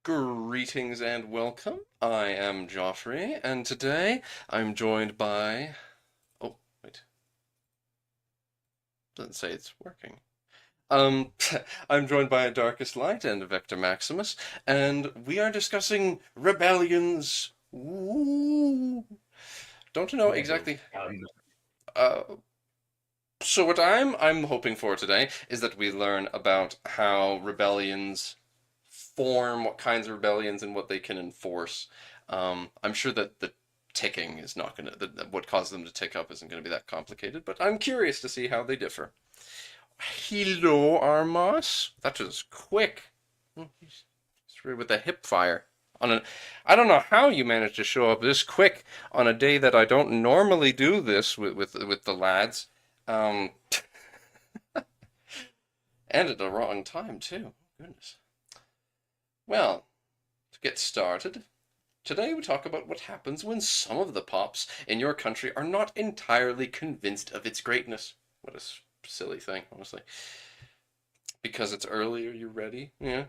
Greetings and welcome. I am Joffrey, and today I'm joined by. Oh, wait. Doesn't say it's working. Um, I'm joined by Darkest Light and Vector Maximus, and we are discussing rebellions. Ooh. Don't you know Never. exactly? Uh, so what I'm hoping for today is that we learn about how rebellions form, what kinds of rebellions, and what they can enforce. I'm sure that the ticking is not going to, what causes them to tick up isn't going to be that complicated, but I'm curious to see how they differ. Hello, Armas. That was quick. With a hip fire. On a, I don't know how you managed to show up this quick on a day that I don't normally do this with the lads. Um, and at the wrong time, too. Goodness. Well, to get started, today we talk about what happens when some of the pops in your country are not entirely convinced of its greatness. What a silly thing, honestly. Because it's early, are you ready? Yeah.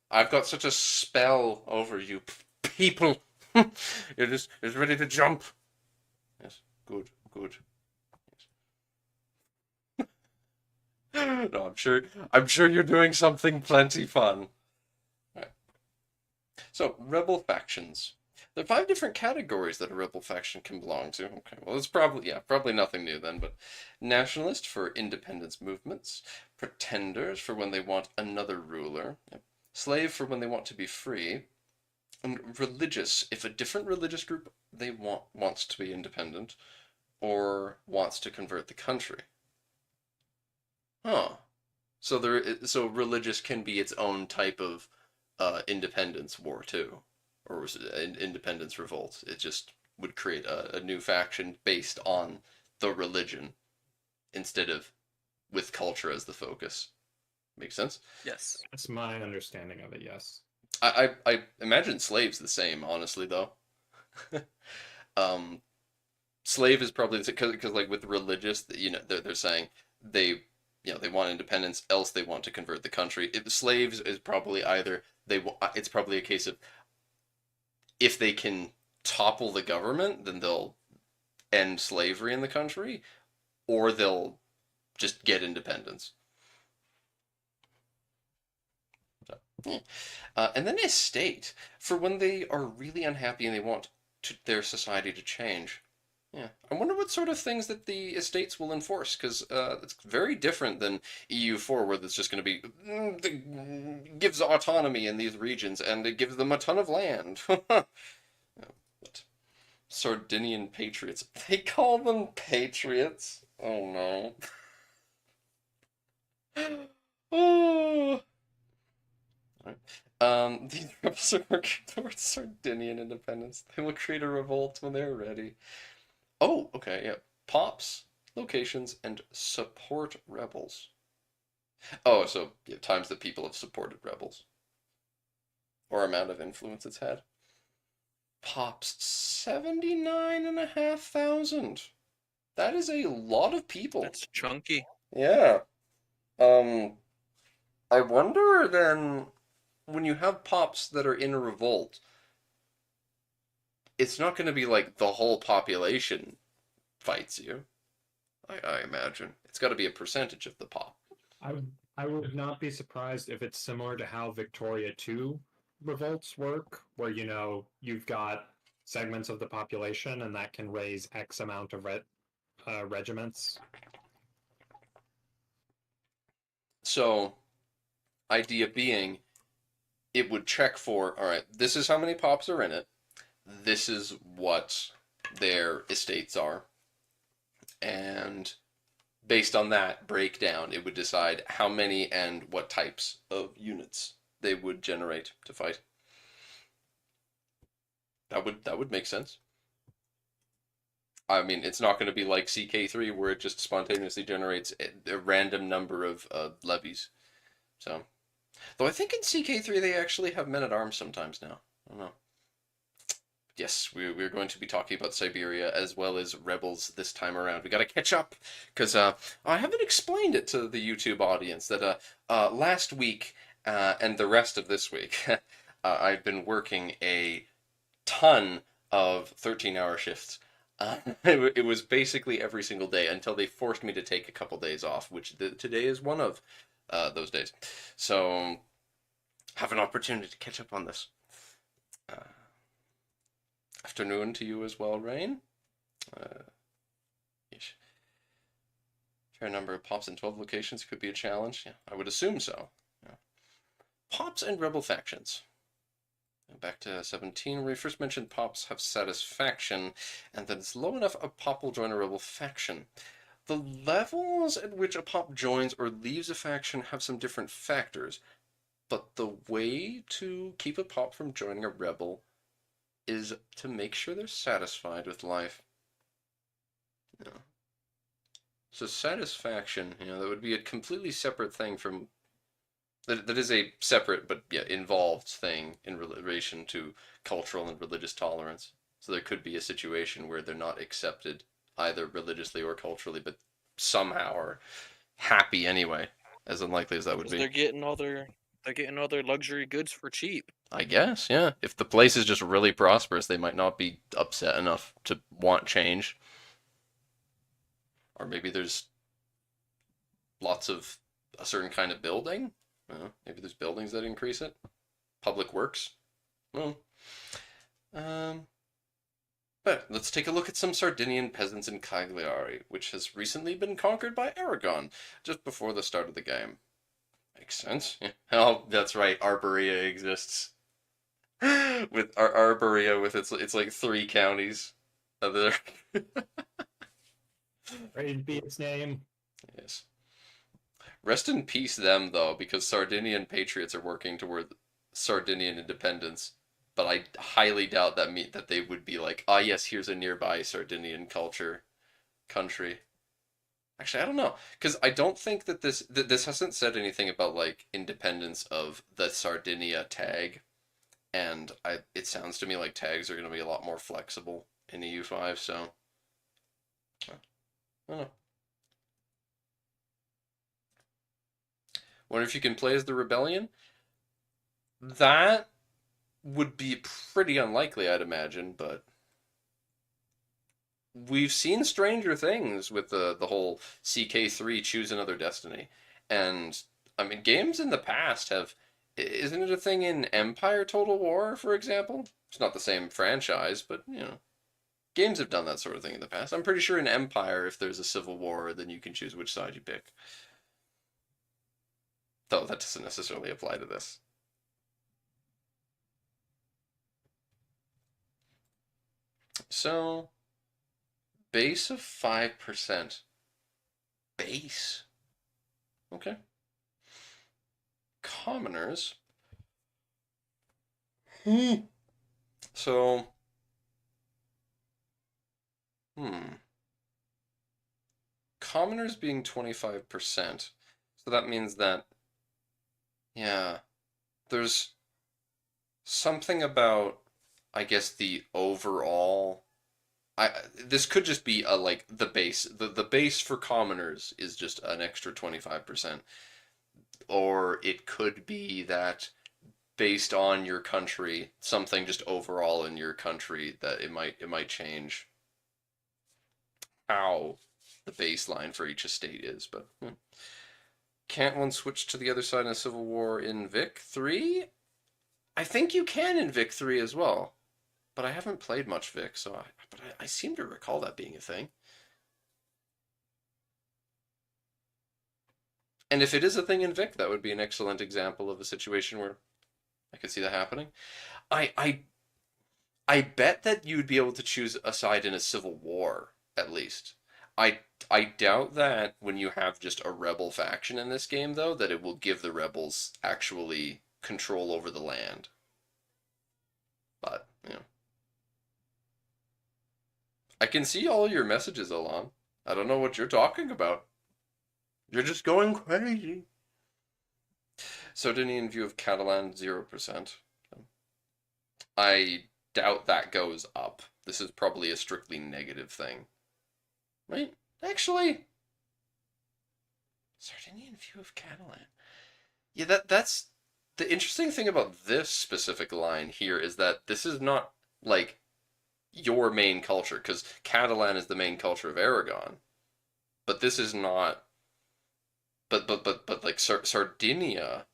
I've got such a spell over you people. You're just ready to jump. Yes, good, good. No, I'm sure you're doing something plenty fun. Right. So, rebel factions. There are five different categories that a rebel faction can belong to. Okay, well, it's probably nothing new then, but nationalist for independence movements, pretenders for when they want another ruler, yep, slave for when they want to be free, and religious if a different religious group they wants to be independent or wants to convert the country. Huh. So religious can be its own type of independence war too, or was it an independence revolt? It just would create a new faction based on the religion instead of with culture as the focus. Makes sense? Yes. That's my understanding of it, yes. I imagine slaves the same, honestly, though. um, Slave is probably because like with religious, they're saying they they want independence, else they want to convert the country. If slaves is probably either it's probably a case of if they can topple the government, then they'll end slavery in the country, or they'll just get independence. So, yeah. And then estate for when they are really unhappy and they want their society to change. Yeah, I wonder what sort of things that the estates will enforce, because it's very different than EU4, where it's just going to be gives autonomy in these regions and it gives them a ton of land. But Sardinian patriots, they call them patriots. Oh no. Oh. Right. These rebels are working towards Sardinian independence. They will create a revolt when they're ready. Oh, okay, yeah. Pops, locations, and support rebels. Oh, so yeah, times that people have supported rebels. Or amount of influence it's had. Pops, 79,500. That is a lot of people. That's chunky. Yeah. Um, I wonder then, when you have pops that are in a revolt, it's not going to be like the whole population fights you. I imagine. It's got to be a percentage of the pop. I would I would not be surprised if it's similar to how Victoria 2 revolts work, where you've got segments of the population and that can raise X amount of regiments. So, idea being, it would check for, all right, this is how many pops are in it. This is what their estates are. And based on that breakdown, it would decide how many and what types of units they would generate to fight. That would make sense. I mean, it's not going to be like CK3 where it just spontaneously generates a random number of levies. So, though I think in CK3 they actually have men at arms sometimes now. I don't know. Yes, we're going to be talking about Siberia as well as rebels this time around. We got to catch up because I haven't explained it to the YouTube audience that last week and the rest of this week I've been working a ton of 13-hour shifts. It was basically every single day until they forced me to take a couple days off, which today is one of those days. So have an opportunity to catch up on this. Uh, Afternoon to you as well, Rain. Uh, yeesh. Fair number of pops in 12 locations could be a challenge. Yeah, I would assume so. Yeah. Pops and rebel factions. Back to 17, where we first mentioned pops have satisfaction, and that it's low enough a pop will join a rebel faction. The levels at which a pop joins or leaves a faction have some different factors, but the way to keep a pop from joining a rebel is to make sure they're satisfied with life. You know. So satisfaction, that would be a completely separate thing from that is a separate but yeah involved thing in relation to cultural and religious tolerance. So there could be a situation where they're not accepted either religiously or culturally, but somehow are happy anyway, as unlikely as that would 'Cause be. they're getting all their luxury goods for cheap. I guess, yeah. If the place is just really prosperous, they might not be upset enough to want change. Or maybe there's lots of a certain kind of building. Maybe there's buildings that increase it. Public works. Well, um, but let's take a look at some Sardinian peasants in Cagliari, which has recently been conquered by Aragon just before the start of the game. Makes sense. Yeah. Oh, that's right. Arborea exists. With Arborea, with it's like 3 counties. Other Praise be its name. yes. Rest in peace, them though, because Sardinian patriots are working toward Sardinian independence. But I highly doubt that they would be like, ah, yes, here's a nearby Sardinian country. Actually, I don't know, because I don't think that this hasn't said anything about like independence of the Sardinia tag, and it sounds to me like tags are going to be a lot more flexible in EU5. So I don't know. Wonder if you can play as the rebellion. That would be pretty unlikely, I'd imagine, but we've seen stranger things with the whole CK3 choose another destiny. And I mean games in the past have isn't it a thing in Empire Total War, for example? It's not the same franchise, but games have done that sort of thing in the past. I'm pretty sure in Empire if there's a civil war, then you can choose which side you pick. Though that doesn't necessarily apply to this. So, base of 5%. Base? Okay. Commoners. So, commoners being 25%. So that means that, yeah, there's something about, I guess, the overall. This could just be a like the base. The base for commoners is just an extra 25%. Or it could be that based on your country, something just overall in your country that it might change how the baseline for each estate is, but can't one switch to the other side in a civil war in Vic 3? I think you can in Vic 3 as well, but I haven't played much Vic, so I seem to recall that being a thing. And if it is a thing in Vic, that would be an excellent example of a situation where I could see that happening. I I bet that you'd be able to choose a side in a civil war, at least. I doubt that when you have just a rebel faction in this game, though, that it will give the rebels actually control over the land. But, I can see all your messages, Alon. I don't know what you're talking about. You're just going crazy. Sardinian view of Catalan, 0%. I doubt that goes up. This is probably a strictly negative thing. Right? Actually, Sardinian view of Catalan. Yeah, that's The interesting thing about this specific line here is that this is not like your main culture, because Catalan is the main culture of Aragon, but this is not. But like Sardinia,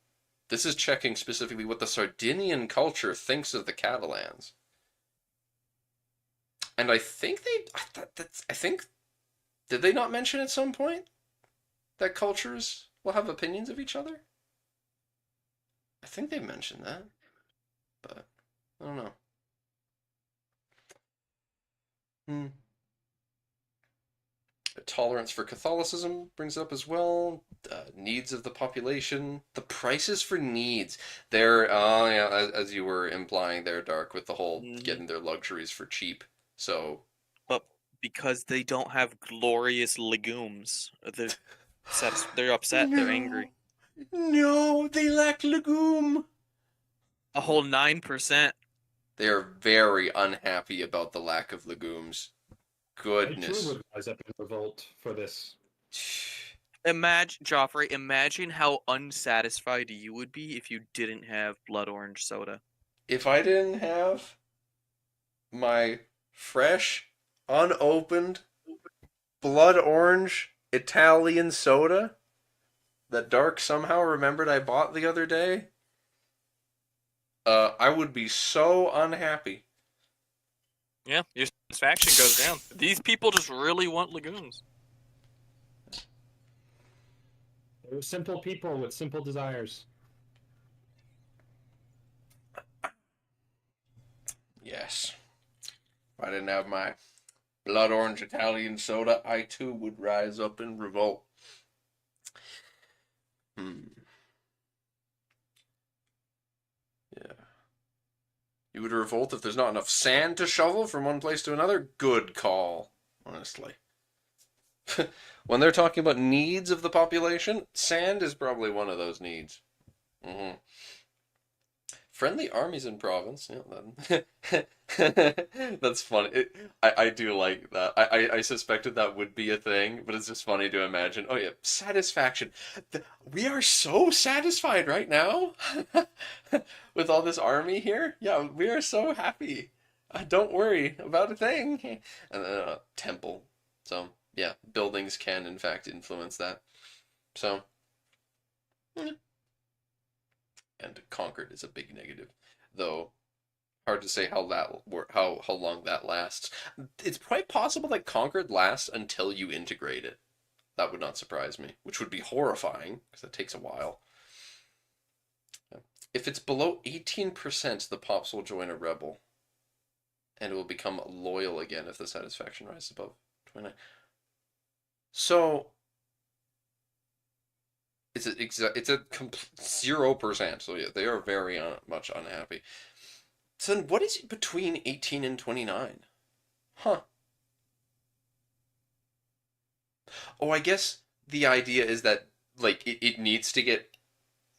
this is checking specifically what the Sardinian culture thinks of the Catalans, and I think I think did they not mention at some point that cultures will have opinions of each other? I think they mentioned that, but I don't know. Hmm. Tolerance for Catholicism brings up as well. Needs of the population. The prices for needs. They're, yeah, as you were implying there, Dark, with the whole Mhm. getting their luxuries for cheap. So, But because they don't have glorious legumes, they're upset. They're no, angry. no, they lack legume. A whole 9%. They are very unhappy about the lack of legumes. I too Goodness. would rise up in revolt for this. Imagine, Joffrey, imagine how unsatisfied you would be if you didn't have blood orange soda. If I didn't have my fresh, unopened blood orange Italian soda that Dark somehow remembered I bought the other day, I would be so unhappy. Yeah, your satisfaction goes down. These people just really want legumes. They're simple people with simple desires. Yes. If I didn't have my blood orange Italian soda, I too would rise up in revolt. Hmm. Yeah. You would revolt if there's not enough sand to shovel from one place to another? Good call, honestly. When they're talking about needs of the population, sand is probably one of those needs. Mm-hmm. Friendly armies in province. Yeah, that's funny. I do like that. I suspected that would be a thing, but it's just funny to imagine. Oh yeah, satisfaction. We are so satisfied right now with all this army here. Yeah, we are so happy. Don't worry about a thing. And then temple. So yeah, buildings can in fact influence that. So. Yeah. And conquered is a big negative, though hard to say how long that lasts. It's quite possible that conquered lasts until you integrate it. That would not surprise me, which would be horrifying because it takes a while. If it's below 18%, the pops will join a rebel, and it will become loyal again if the satisfaction rises above 29. So it's a 0%. So yeah, they are very much unhappy. So then what is it between 18 and 29? Huh. Oh, I guess the idea is that like it needs to get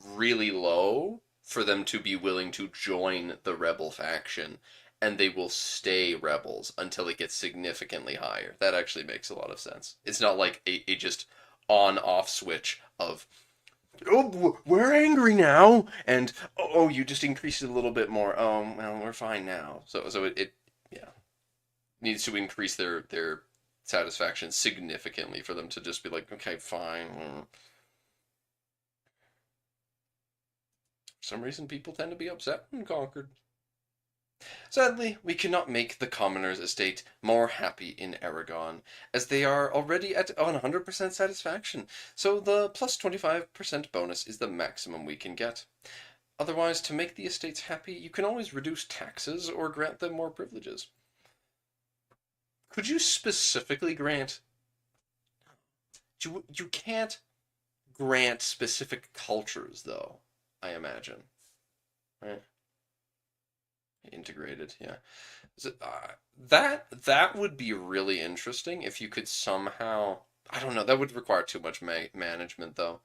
really low for them to be willing to join the rebel faction, and they will stay rebels until it gets significantly higher. That actually makes a lot of sense. It's not like a just on off switch of oh, we're angry now, and oh, you just increased it a little bit more. Oh, well, we're fine now. So it yeah, needs to increase their satisfaction significantly for them to just be like, okay, fine. For some reason, people tend to be upset when conquered. Sadly, we cannot make the commoners' estate more happy in Aragon, as they are already at 100% satisfaction, so the plus 25% bonus is the maximum we can get. Otherwise, to make the estates happy, you can always reduce taxes or grant them more privileges. Could you specifically grant... You can't grant specific cultures, though, I imagine. Right? Integrated, yeah. That would be really interesting if you could somehow... I don't know, that would require too much management, though.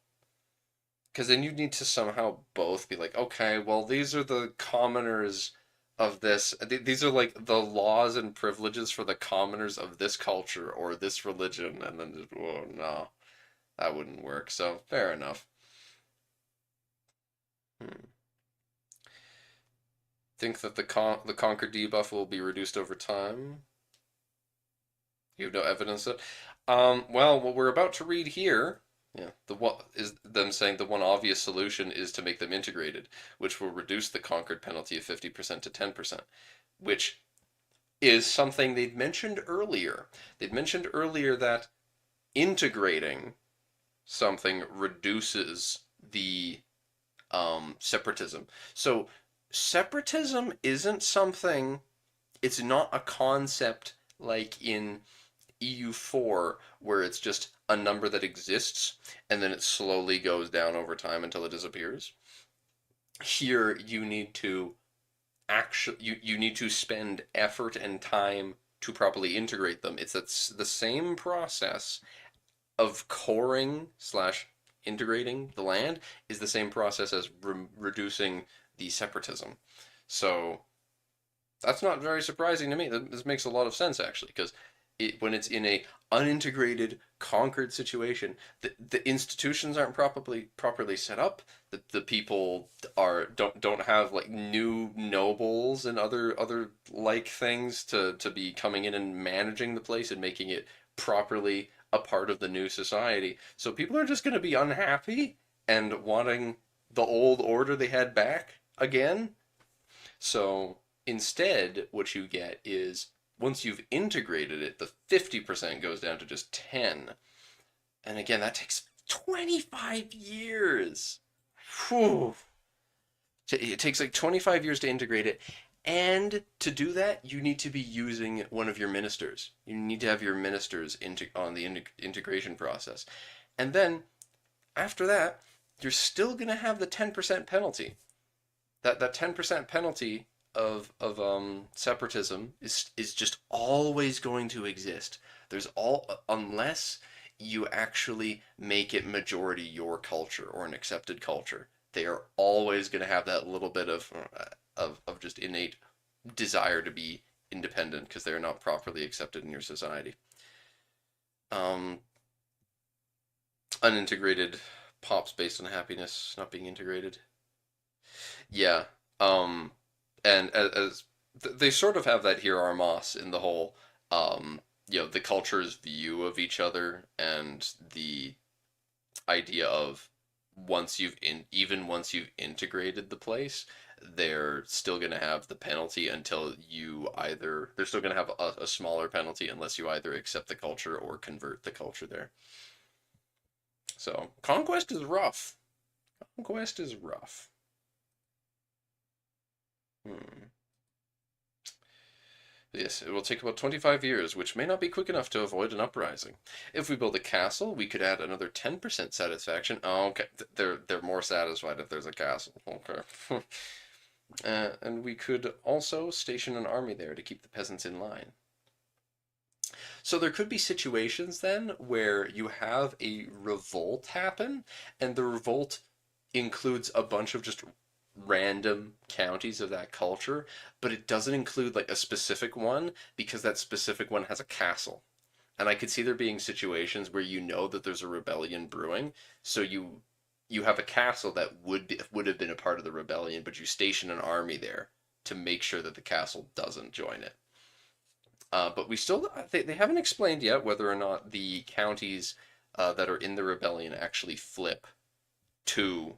Because then you need to somehow both be like, okay, well, these are the commoners of this. These are like the laws and privileges for the commoners of this culture or this religion, and then just, oh no, that wouldn't work. So fair enough. Hmm. Think that the conquer debuff will be reduced over time? You have no evidence that. Well, what we're about to read here, yeah, the what is them saying the one obvious solution is to make them integrated, which will reduce the conquered penalty of 50% to 10%, which is something they'd mentioned earlier. They'd mentioned earlier that integrating something reduces the separatism. So separatism isn't something. It's not a concept like in EU4 where it's just a number that exists and then it slowly goes down over time until it disappears. Here you need to you need to spend effort and time to properly integrate them. It's the same process of coring slash integrating the land is the same process as reducing the separatism. So that's not very surprising to me. This makes a lot of sense actually, because when it's in a unintegrated, conquered situation, the institutions aren't properly set up. The people don't have like new nobles and other like things to be coming in and managing the place and making it properly a part of the new society. So people are just going to be unhappy and wanting the old order they had back again. So instead, what you get is once you've integrated it, the 50% goes down to just 10. And again, that takes 25 years. Whew. It takes like 25 years to integrate it. And to do that, you need to be using one of your ministers. You need to have your ministers on the integration process. And then, after that, you're still going to have the 10% penalty. That 10% penalty of separatism is just always going to exist. There's unless you actually make it majority your culture or an accepted culture, they are always going to have that little bit of just innate desire to be independent because they're not properly accepted in your society. Unintegrated pops based on happiness not being integrated. Yeah. Um, and as they sort of have that here, Armas, in the whole, the culture's view of each other and the idea of even once you've integrated the place, they're still going to have the penalty until they're still going to have a smaller penalty unless you either accept the culture or convert the culture there. So conquest is rough. Conquest is rough. Yes, it will take about 25 years, which may not be quick enough to avoid an uprising. If we build a castle, we could add another 10% satisfaction. Oh, okay. They're more satisfied if there's a castle. Okay. And we could also station an army there to keep the peasants in line. So there could be situations then where you have a revolt happen, and the revolt includes a bunch of just random counties of that culture, but it doesn't include like a specific one because that specific one has a castle. And I could see there being situations where you know that there's a rebellion brewing, so you have a castle that would have been a part of the rebellion, but you station an army there to make sure that the castle doesn't join it. But they haven't explained yet whether or not the counties that are in the rebellion actually flip to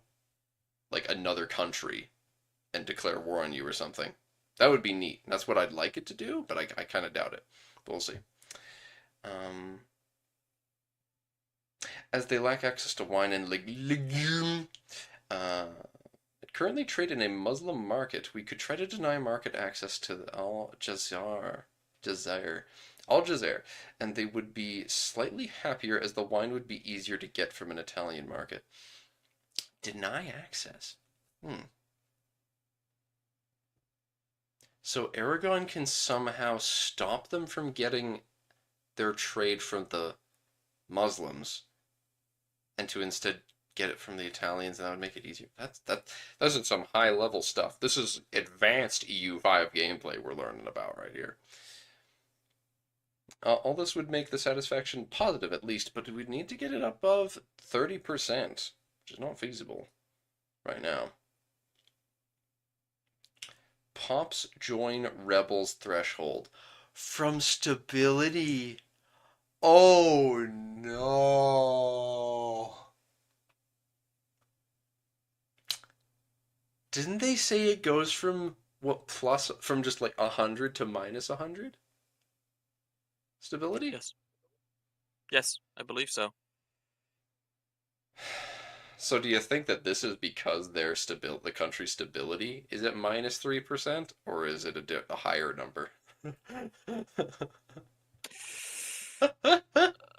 like another country and declare war on you or something. That would be neat. That's what I'd like it to do, but I kind of doubt it. But we'll see. As they lack access to wine and legume, currently trade in a Muslim market. We could try to deny market access to Al Jazair, and they would be slightly happier as the wine would be easier to get from an Italian market. Deny access. So Aragon can somehow stop them from getting their trade from the Muslims and to instead get it from the Italians, and that would make it easier. That's some high level stuff. This is advanced EU5 gameplay we're learning about right here. All this would make the satisfaction positive at least, but we'd need to get it above 30%, which is not feasible right now. Pops join rebels threshold from stability. Oh no. Didn't they say it goes from what plus from just like 100 to minus 100 stability? Yes. Yes, I believe so. So do you think that this is because the country's stability is at minus 3%, or is it a higher number?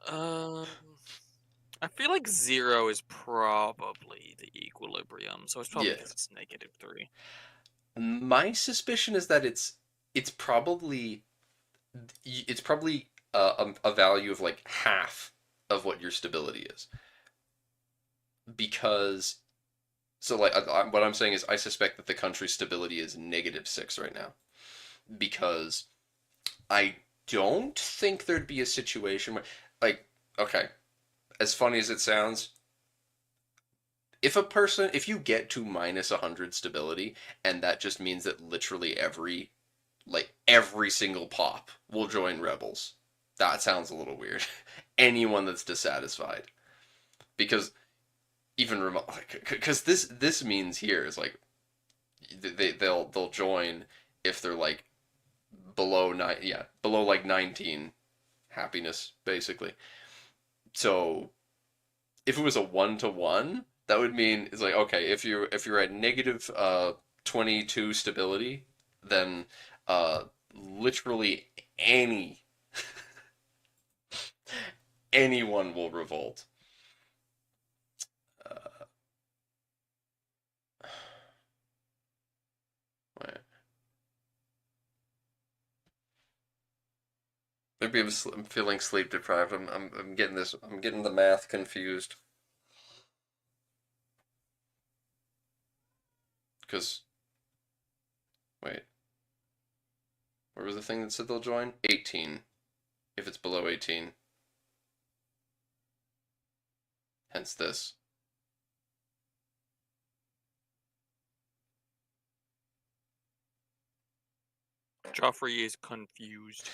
Um, I feel like 0 is probably the equilibrium, so it's probably Yeah. because it's -3. My suspicion is that it's probably a value of like half of what your stability is, because what I'm saying is I suspect that the country's stability is -6 right now, because I don't think there'd be a situation where, like, okay, as funny as it sounds, if you get to minus 100 stability, and that just means that literally every single pop will join rebels, that sounds a little weird. Anyone that's dissatisfied, because even remote, because this means here is like they'll join if they're like below like 19 happiness basically. So if it was a 1-to-1, that would mean it's like, okay, if you're at negative 22 stability, then literally any anyone will revolt. Uh, wait. Maybe I'm feeling sleep deprived. I'm getting this. I'm getting the math confused. Because wait, where was the thing that said they'll join? 18. If it's below 18. Hence this. Joffrey is confused.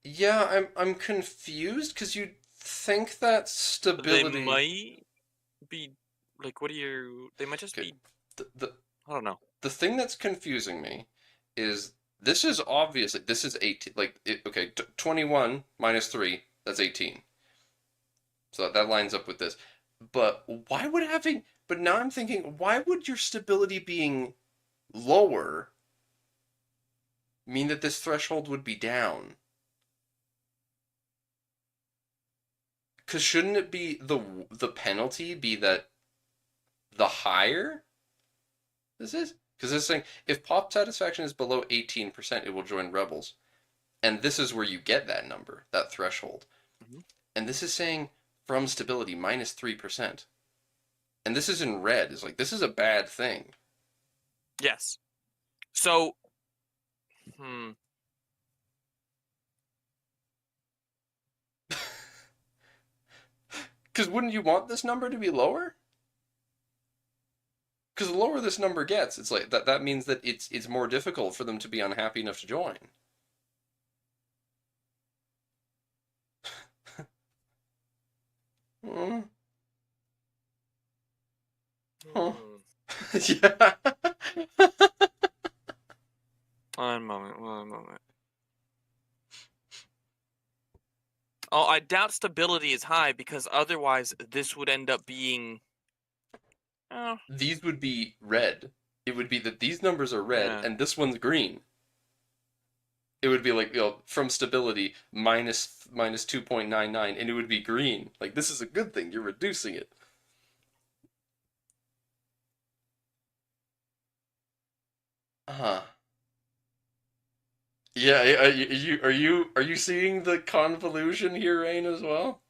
Yeah, I'm confused because you'd think that stability. They might be like, what do you? They might just Okay. be. The I don't know. the thing that's confusing me is this is obviously this is 18. Okay, 21 minus 3, that's 18. So that lines up with this. But why would having but now I'm thinking, why would your stability being lower mean that this threshold would be down? Cuz shouldn't it be the penalty be that the higher this is? Because it's saying if pop satisfaction is below 18%, it will join rebels. And this is where you get that number, that threshold. Mhm. And this is saying from stability minus 3%. And this is in red. It's like, this is a bad thing. Yes. So, hmm. Because wouldn't you want this number to be lower? Because the lower this number gets, it's like that means that it's more difficult for them to be unhappy enough to join. Hmm. Huh. Yeah. One moment. One moment. Oh, I doubt stability is high because otherwise this would end up being. Oh, These would be red. It would be that these numbers are red yeah. and this one's green. It would be like, from stability minus 2.99, and it would be green. Like, this is a good thing. You're reducing it. Huh. Yeah, are you seeing the convolution here, Rain, as well?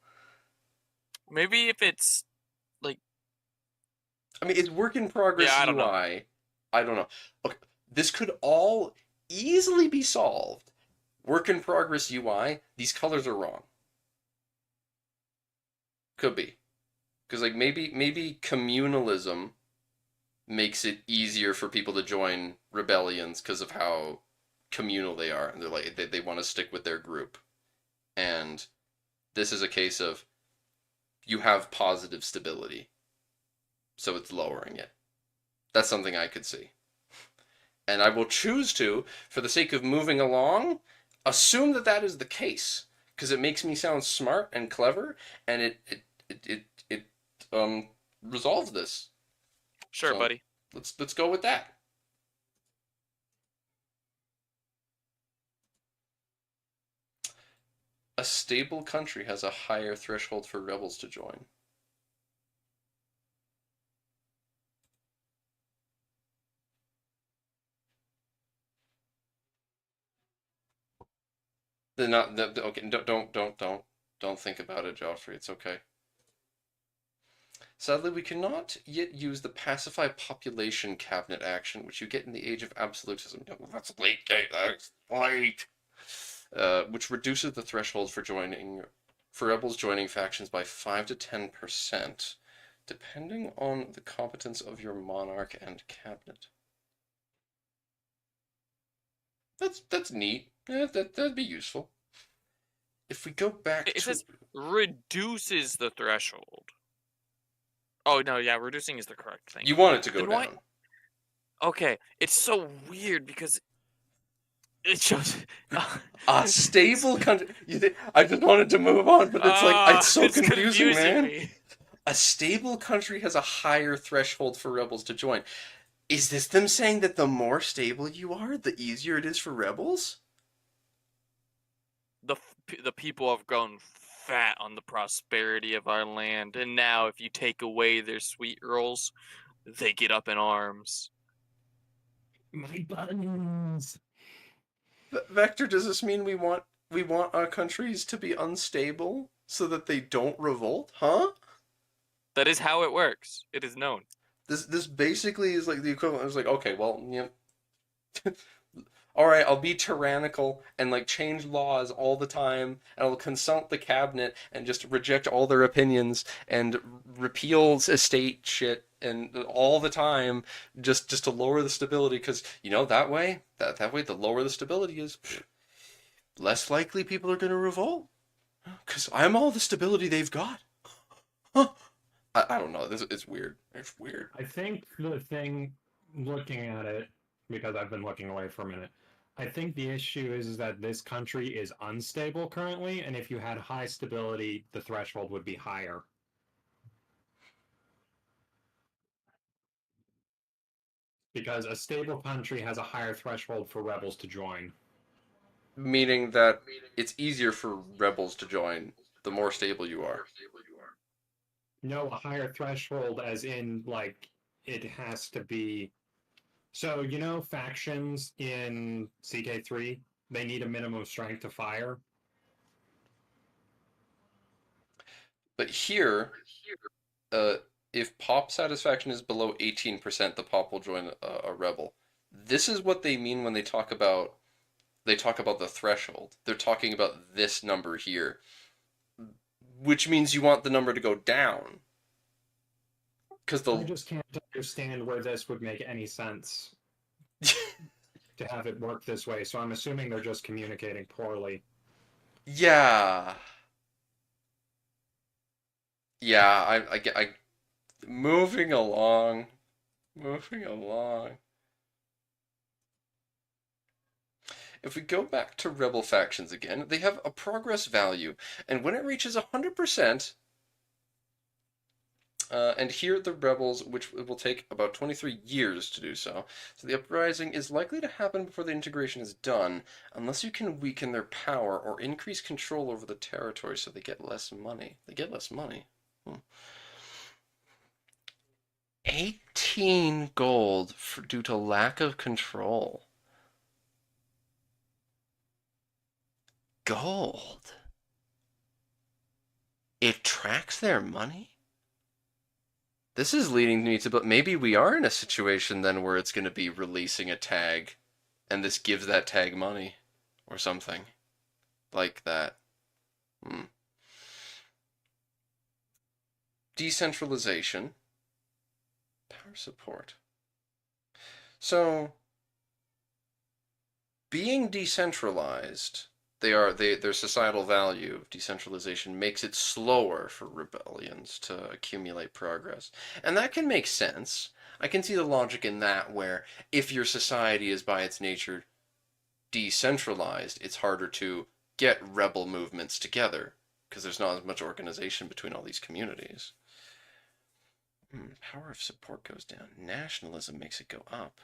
Maybe if it's like. I mean, it's work in progress Yeah, I don't know. UI. I don't know. Okay, this could all easily be solved. Work in progress UI. These colors are wrong. Could be, because like maybe communalism makes it easier for people to join rebellions because of how communal they are, and they're like they want to stick with their group. And this is a case of you have positive stability, so it's lowering it. That's something I could see. And I will choose to, for the sake of moving along, assume that that is the case, because it makes me sound smart and clever, and it resolves this. Sure, So buddy. let's go with that. A stable country has a higher threshold for rebels to join. They're not okay. Don't think about it, Joffrey. It's okay. Sadly, we cannot yet use the pacify population cabinet action, which you get in the Age of Absolutism. That's late. That's late. Which reduces the threshold for rebels joining factions by 5 to 10%, depending on the competence of your monarch and cabinet. That's neat. Yeah, that'd be useful. If we go back It to says reduces the threshold. Oh no, yeah, reducing is the correct thing. you want it to go Then why? down. Okay, it's so weird because it shows A stable country. I just wanted to move on, but it's like it's so it's confusing, man. me. A stable country has a higher threshold for rebels to join. Is this them saying that the more stable you are, the easier it is for rebels? The people have grown fat on the prosperity of our land, and now if you take away their sweet rolls, they get up in arms. My buttons. Vector, does this mean we want our countries to be unstable so that they don't revolt? Huh? That is how it works. It is known. This basically is like the equivalent. It's like, okay, well, yeah. All right, I'll be tyrannical and like change laws all the time, and I'll consult the cabinet and just reject all their opinions and repeal estate shit and all the time, just to lower the stability. Because that way the lower the stability is, less likely people are going to revolt. Because I'm all the stability they've got. Huh. I don't know. This it's weird. It's weird. I think the thing, looking at it, because I've been looking away for a minute, I think the issue is that this country is unstable currently, and if you had high stability, the threshold would be higher. Because a stable country has a higher threshold for rebels to join. Meaning that it's easier for rebels to join the more stable you are. No, a higher threshold, as in, like, it has to be. So, factions in CK3, they need a minimum strength to fire. But here, uh, if pop satisfaction is below 18%, the pop will join a rebel. This is what they mean when they talk about the threshold. They're talking about this number here, which means you want the number to go down. Because I just can't understand where this would make any sense to have it work this way. So I'm assuming they're just communicating poorly. yeah. Yeah, I moving along. Moving along. If we go back to rebel factions again, they have a progress value, and when it reaches 100%, and here the rebels, which will take about 23 years to do so, so the uprising is likely to happen before the integration is done, unless you can weaken their power or increase control over the territory so they get less money. They get less money. 18 gold due to lack of control. Gold. It tracks their money? This is leading me to, but maybe we are in a situation then where it's going to be releasing a tag, and this gives that tag money, or something like that. Decentralization. Power support. So being decentralized, their societal value of decentralization makes it slower for rebellions to accumulate progress. And that can make sense. I can see the logic in that, where if your society is by its nature decentralized, it's harder to get rebel movements together because there's not as much organization between all these communities. Power of support goes down. Nationalism makes it go up.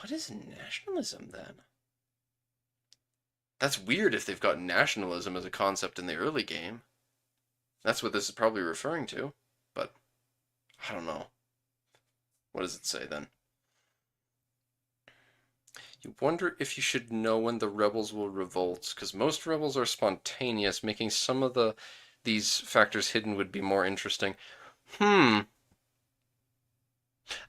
What is nationalism then? That's weird if they've got nationalism as a concept in the early game. That's what this is probably referring to, but I don't know. What does it say then? You wonder if you should know when the rebels will revolt, because most rebels are spontaneous, making some of these factors hidden would be more interesting. That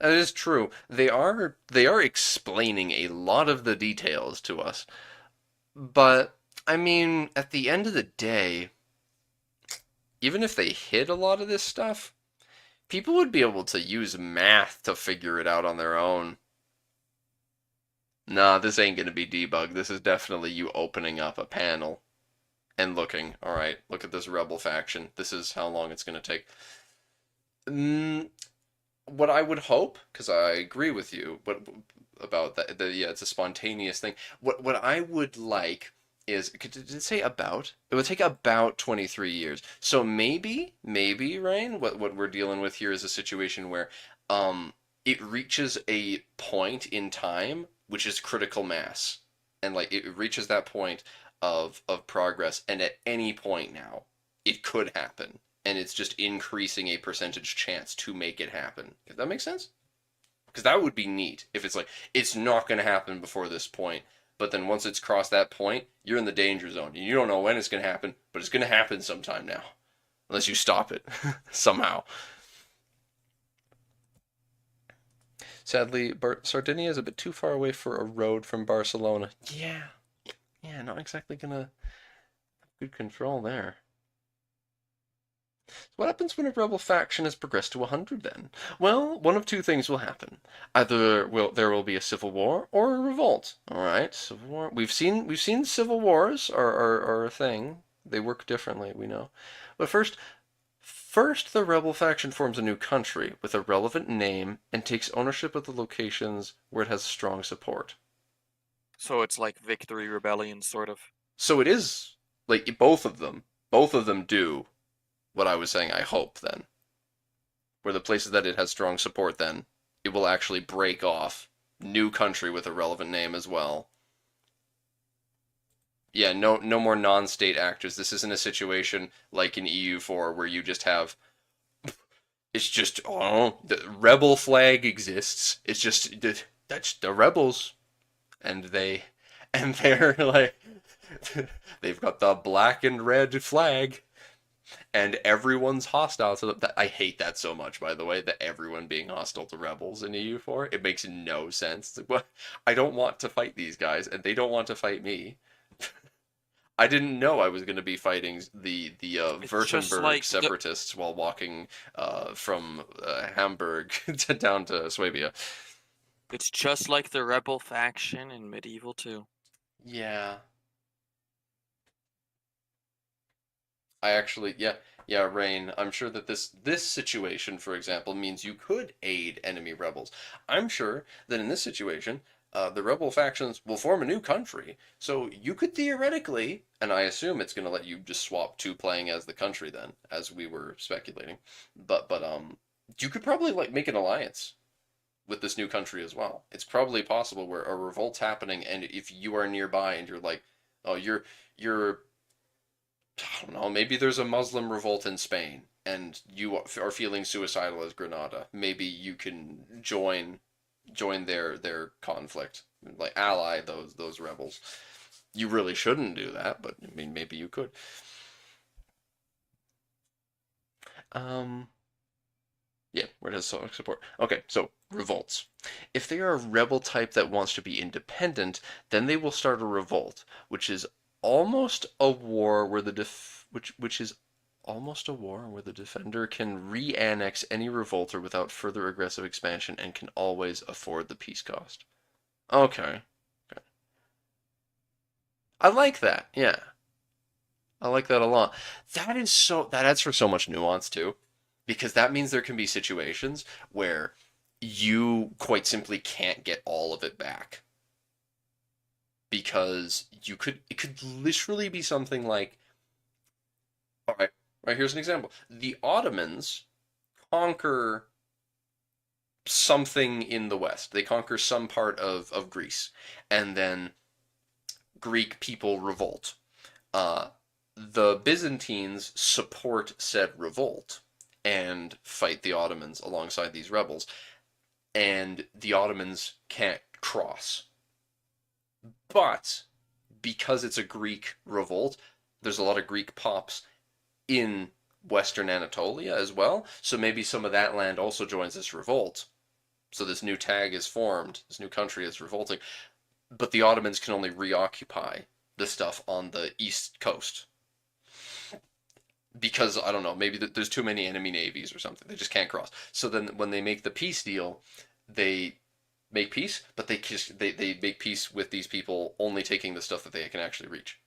is true. They are explaining a lot of the details to us. But I mean, at the end of the day, even if they hid a lot of this stuff, people would be able to use math to figure it out on their own. Nah, this ain't gonna be debug. This is definitely you opening up a panel and looking. All right, look at this rebel faction. This is how long it's gonna take. What I would hope, because I agree with you, what about that? Yeah, it's a spontaneous thing. What I would like is, did it say about? It would take about 23 years. So maybe, Ryan, what we're dealing with here is a situation where it reaches a point in time which is critical mass. And like it reaches that point of progress, and at any point now it could happen. And it's just increasing a percentage chance to make it happen. If that makes sense? Because that would be neat if it's like it's not going to happen before this point, but then once it's crossed that point, you're in the danger zone. You don't know when it's going to happen, but it's going to happen sometime now, unless you stop it somehow. Sadly, Sardinia is a bit too far away for a road from Barcelona. Yeah, not exactly gonna have good control there. What happens when a rebel faction has progressed to 100 then? Well, one of two things will happen. Either there will be a civil war or a revolt. All right, civil war. We've seen civil wars are a thing. They work differently, we know. But first the rebel faction forms a new country with a relevant name and takes ownership of the locations where it has strong support. So it's like Victory Rebellion, sort of. So it is like both of them do what I was saying, I hope, then. Where the places that it has strong support, then, it will actually break off new country with a relevant name as well. Yeah, no more non-state actors. This isn't a situation like in EU4 where you just have it's just oh the rebel flag exists. It's just that's the rebels and they're like they've got the black and red flag and everyone's hostile to them. I hate that so much, by the way, that everyone being hostile to rebels in EU4. It makes no sense. It's like, well, I don't want to fight these guys, and they don't want to fight me. I didn't know I was going to be fighting the Württemberg like separatists while walking from Hamburg down to Swabia. It's just like the rebel faction in Medieval 2. Yeah. I actually, yeah, Rain. I'm sure that this situation, for example, means you could aid enemy rebels. I'm sure that in this situation, the rebel factions will form a new country, so you could theoretically, and I assume it's going to let you just swap to playing as the country then, as we were speculating, but you could probably like make an alliance with this new country as well. It's probably possible where a revolt's happening, and if you are nearby and you're like, oh, you're I don't know, maybe there's a Muslim revolt in Spain and you are feeling suicidal as Granada. Maybe you can join their conflict, like ally those rebels. You really shouldn't do that, but I mean maybe you could. Um yeah, where does support? Okay, so revolts. If they are a rebel type that wants to be independent, then they will start a revolt, which is almost a war where which is almost a war where the defender can re-annex any revolter without further aggressive expansion and can always afford the peace cost. Okay. I like that. Yeah. I like that a lot. That adds for so much nuance too, because that means there can be situations where you quite simply can't get all of it back because it could literally be something like, all right, right, here's an example. The Ottomans conquer something in the west. They conquer some part of Greece, and then Greek people revolt. Uh, the Byzantines support said revolt and fight the Ottomans alongside these rebels, and the Ottomans can't cross. But because it's a Greek revolt, there's a lot of Greek pops in Western Anatolia as well, so maybe some of that land also joins this revolt. So this new tag is formed, this new country is revolting, but the Ottomans can only reoccupy the stuff on the east coast because I don't know, maybe there's too many enemy navies or something. They just can't cross. So then when they make the peace deal, they make peace, but they make peace with these people only taking the stuff that they can actually reach.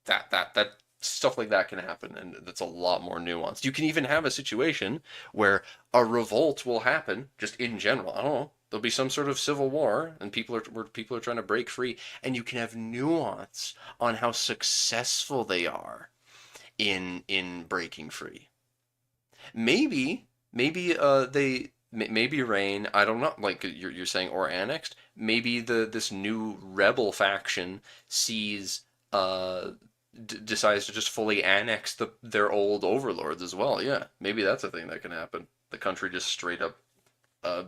That stuff like that can happen, and that's a lot more nuanced. You can even have a situation where a revolt will happen just in general. I don't know. There'll be some sort of civil war, and people are trying to break free, and you can have nuance on how successful they are in breaking free. Maybe Rain, I don't know, like you're saying, or annexed. Maybe this new rebel faction sees decides to just fully annex their old overlords as well. Yeah, maybe that's a thing that can happen. The country just straight up uh,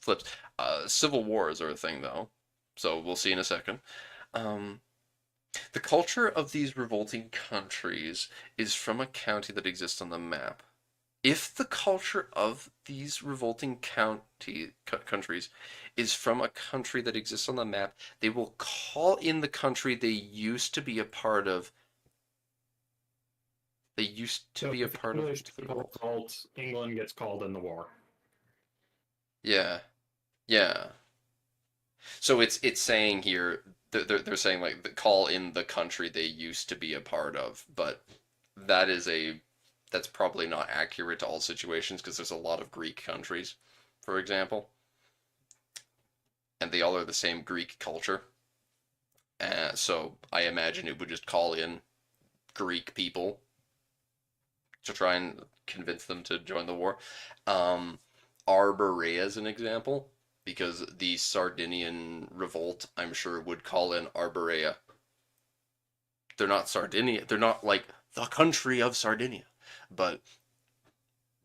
flips. Civil wars are a thing though, so we'll see in a second. Um, the culture of these revolting countries is from a county that exists on the map. If the culture of these revolting countries is from a country that exists on the map, they will call in the country they used to be a part of. They used to So be a if part of English the people revolt. revolt, England gets called in the war. Yeah, yeah. So it's saying here they're saying like call in the country they used to be a part of, but that is a that's probably not accurate to all situations because there's a lot of Greek countries, for example, and they all are the same Greek culture. So I imagine it would just call in Greek people to try and convince them to join the war. Um, Arborea is an example because the Sardinian revolt, I'm sure, would call in Arborea. They're not Sardinia. They're not like the country of Sardinia, but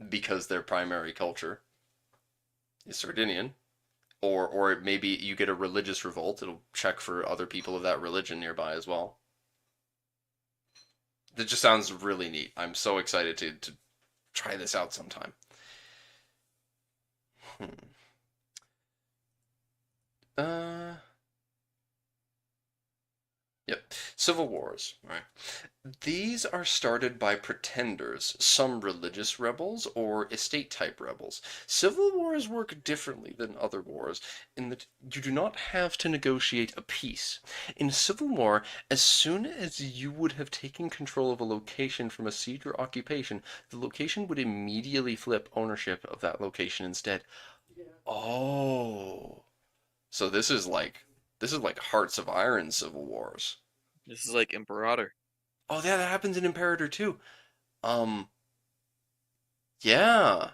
because their primary culture is Sardinian, or maybe you get a religious revolt, it'll check for other people of that religion nearby as well. That just sounds really neat. I'm so excited to try this out sometime. Hmm. Uh, yep. Civil wars. All right. These are started by pretenders, some religious rebels or estate type rebels. Civil wars work differently than other wars in that you do not have to negotiate a peace. In civil war, as soon as you would have taken control of a location from a siege or occupation, the location would immediately flip ownership of that location instead. Oh. So this is like Hearts of Iron civil wars. This is like Imperator. Oh yeah, that happens in Imperator too. Um, yeah,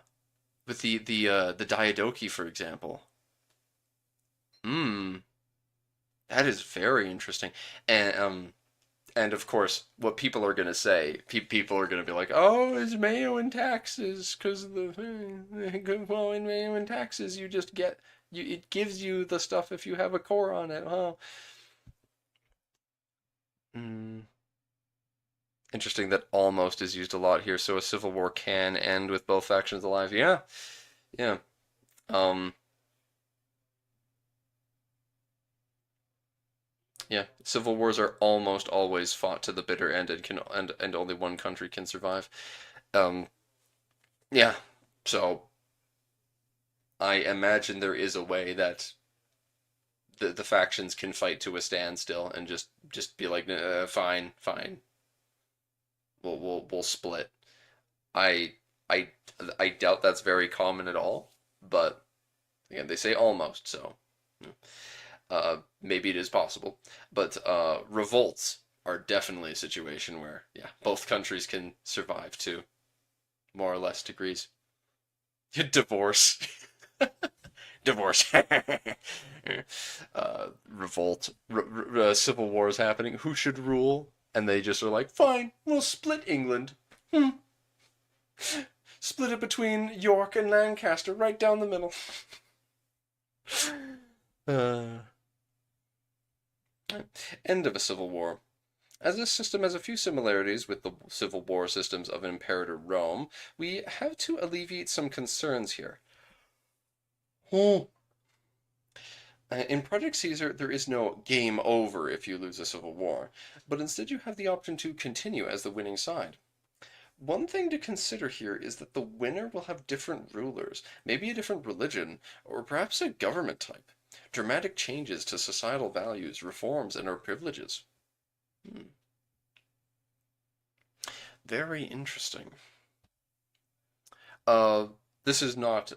with the Diadochi, for example. Hmm, that is very interesting. And of course, what people are gonna say, people are gonna be like, "Oh, it's Mayo and taxes, because of the well, in Mayo and taxes, you just get it gives you the stuff if you have a core on it, huh?" Hmm. Interesting that almost is used a lot here. So a civil war can end with both factions alive. Yeah, yeah. Um, Yeah, civil wars are almost always fought to the bitter end and can and only one country can survive. Um, yeah, so I imagine there is a way that the factions can fight to a standstill and just be like, fine, fine, we'll split. I I I doubt that's very common at all, but again, they say almost, so maybe it is possible. But revolts are definitely a situation where, yeah, both countries can survive to more or less degrees. Divorce. Divorce. Revolt. Civil war is happening. Who should rule? And they just are like, fine, we'll split England. Hmm. Split it between York and Lancaster, right down the middle. uh, End of a civil war. As this system has a few similarities with the civil war systems of Imperator Rome, we have to alleviate some concerns here. In Project Caesar, there is no game over if you lose a civil war, but instead you have the option to continue as the winning side. One thing to consider here is that the winner will have different rulers, maybe a different religion, or perhaps a government type. Dramatic changes to societal values, reforms, and our privileges. Very interesting. Uh, this is not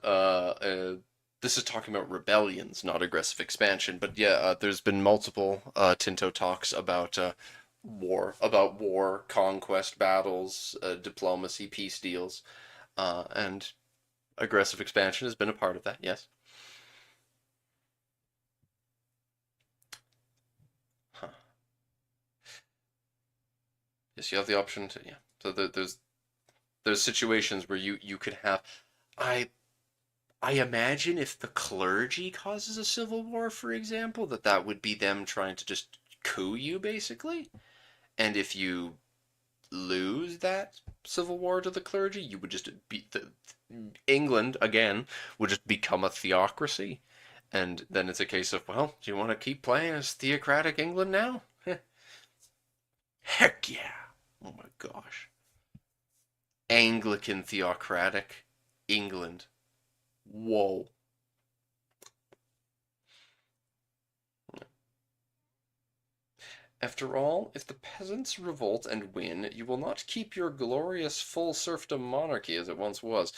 this is talking about rebellions, not aggressive expansion. But yeah, there's been multiple Tinto talks about war, conquest battles, diplomacy, peace deals, and aggressive expansion has been a part of that. Yes. Huh. Yes, you have the option to, yeah. So there's situations where you could have. I I imagine if the clergy causes a civil war, for example, that would be them trying to just coup you, basically. And if you lose that civil war to the clergy, you would just beat England again would just become a theocracy. And then it's a case of, well, do you want to keep playing as theocratic England now? Heck yeah! Oh my gosh. Anglican theocratic England. Whoa. After all, if the peasants revolt and win, you will not keep your glorious full serfdom monarchy as it once was.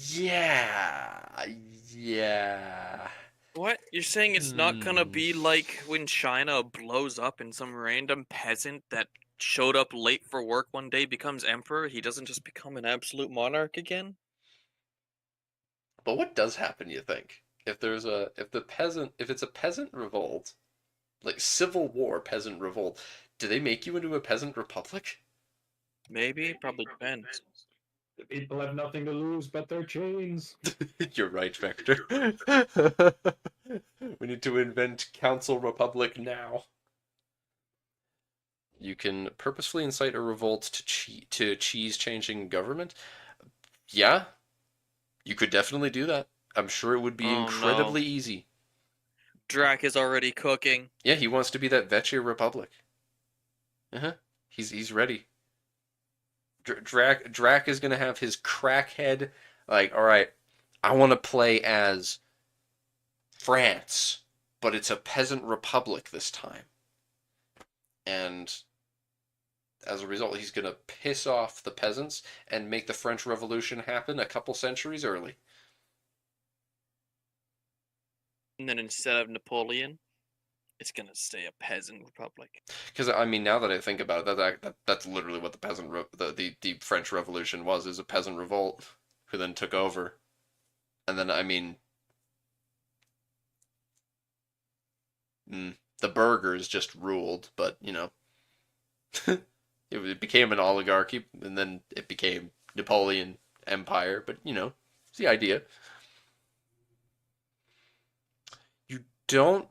Yeah, yeah. What? You're saying it's not gonna Hmm. be like when China blows up and some random peasant that showed up late for work one day becomes emperor? He doesn't just become an absolute monarch again? But what does happen, you think? If it's a peasant revolt, like civil war peasant revolt, do they make you into a peasant republic? Maybe, probably depends. The people have nothing to lose but their chains. You're right, Vector. We need to invent council republic now. You can purposefully incite a revolt to cheese changing government. Yeah, you could definitely do that. I'm sure it would be Oh no. incredibly easy. Drac is already cooking. Yeah, he wants to be that Vecchia Republic. Uh-huh. He's ready. Drac is gonna have his crackhead like, all right, I want to play as France, but it's a peasant republic this time. And as a result, he's gonna piss off the peasants and make the French Revolution happen a couple centuries early. And then instead of Napoleon, it's gonna stay a peasant republic. Because I mean, now that I think about it, that's literally what the French Revolution was, is a peasant revolt who then took over, and then I mean, the burghers just ruled, but you know, it became an oligarchy, and then it became Napoleon Empire. But you know, it's the idea. You don't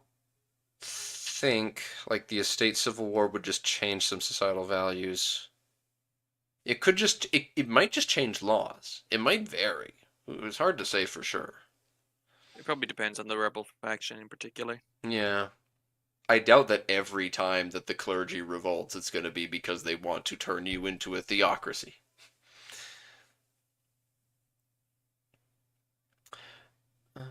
think like the estate civil war would just change some societal values. It might just change laws. It might vary. It's hard to say for sure. It probably depends on the rebel faction in particular. Yeah. I doubt that every time that the clergy revolts, it's going to be because they want to turn you into a theocracy. Uh,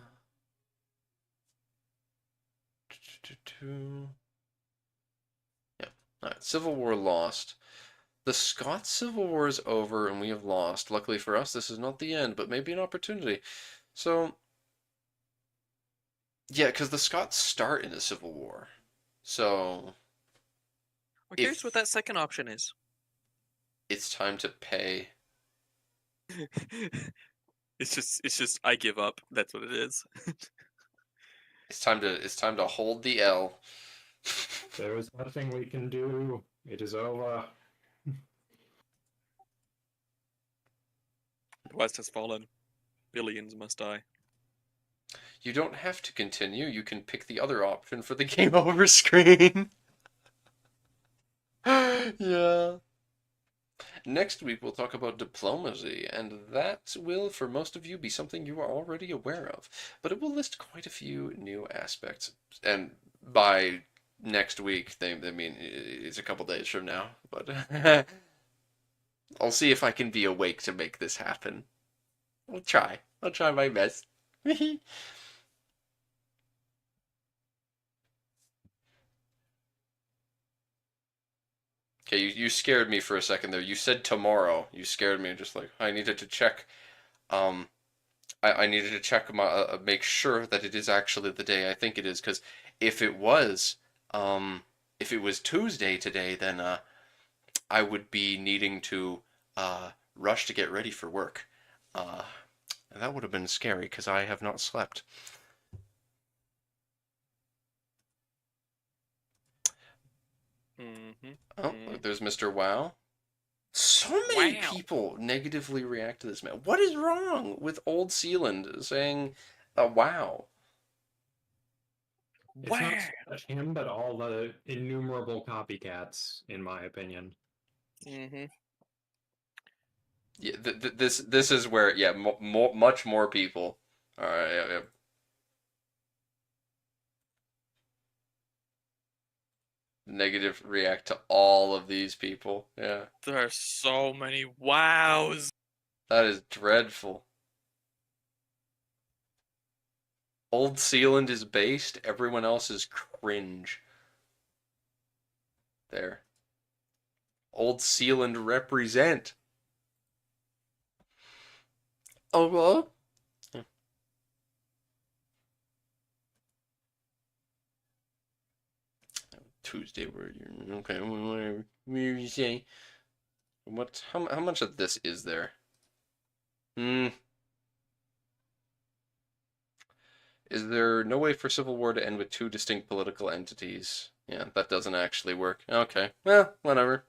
yeah. All right. Civil War lost. The Scots Civil War is over and we have lost. Luckily for us, this is not the end, but maybe an opportunity. So, yeah, because the Scots start in a civil war. So, I'm curious what if that second option is. it's time to pay, It's just I give up. That's what it is. it's time to hold the L. There is nothing we can do. It is over. The West has fallen. Billions must die. You don't have to continue. You can pick the other option for the game over screen. Yeah. Next week, we'll talk about diplomacy, and that will, for most of you, be something you are already aware of. But it will list quite a few new aspects. And by next week, they mean it's a couple days from now. But I'll see if I can be awake to make this happen. I'll try. I'll try my best. Okay, you scared me for a second there. You said tomorrow. You scared me. Just like I needed to check. Um, I needed to check my make sure that it is actually the day I think it is. Because if it was, if it was Tuesday today, then I would be needing to rush to get ready for work. And that would have been scary because I have not slept. Oh, look, there's Mr. Wow. So many Wow. people negatively react to this man. What is wrong with Old Sealand saying, wow? It's Wow. not so much him, but all the innumerable copycats, in my opinion. Mm-hmm. Yeah, this is where yeah, much more people. All right, yeah. Negative react to all of these people. Yeah, There are so many wows. that is dreadful. Old Sealand is based. Everyone else is cringe. There. Old Sealand represent. Oh well. Tuesday, where you're okay. Whatever. What you say? What? How much of this is there? Hmm. Is there no way for civil war to end with two distinct political entities? Yeah, that doesn't actually work. Okay. Well, whatever.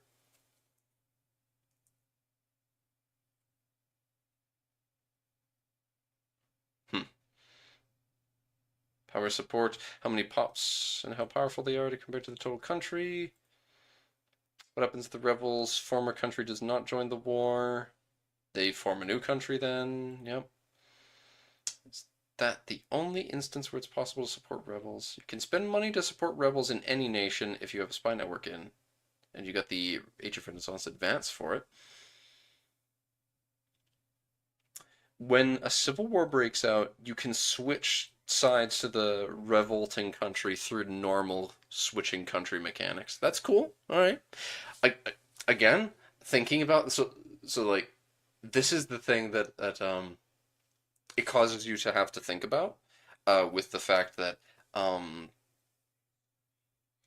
Hmm. Power support. How many pops and how powerful they are to compare to the total country. What happens if the rebels' former country does not join the war? They form a new country then. Yep. Is that the only instance where it's possible to support rebels? You can spend money to support rebels in any nation if you have a spy network in. And you got the Age of Renaissance Advance for it. When a civil war breaks out, you can switch sides to the revolting country through normal switching country mechanics. That's cool. All right. Again, thinking about so like this is the thing that it causes you to have to think about with the fact that um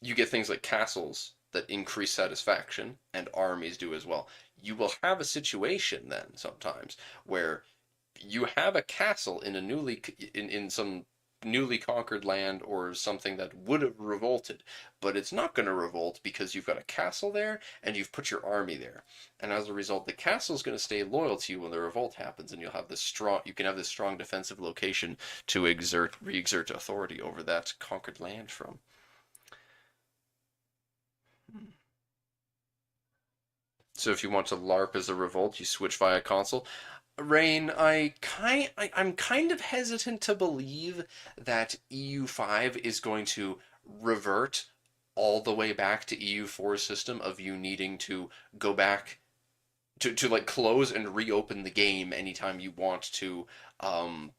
you get things like castles that increase satisfaction and armies do as well. You will have a situation then sometimes where you have a castle in a in some newly conquered land or something that would have revolted, but it's not going to revolt because you've got a castle there and you've put your army there, and as a result, the castle is going to stay loyal to you when the revolt happens, and you can have this strong defensive location to re-exert authority over that conquered land from. So if you want to LARP as a revolt, you switch via console. Rain, I'm kind of hesitant to believe that EU5 is going to revert all the way back to EU4's system of you needing to go back to like close and reopen the game anytime you want to um,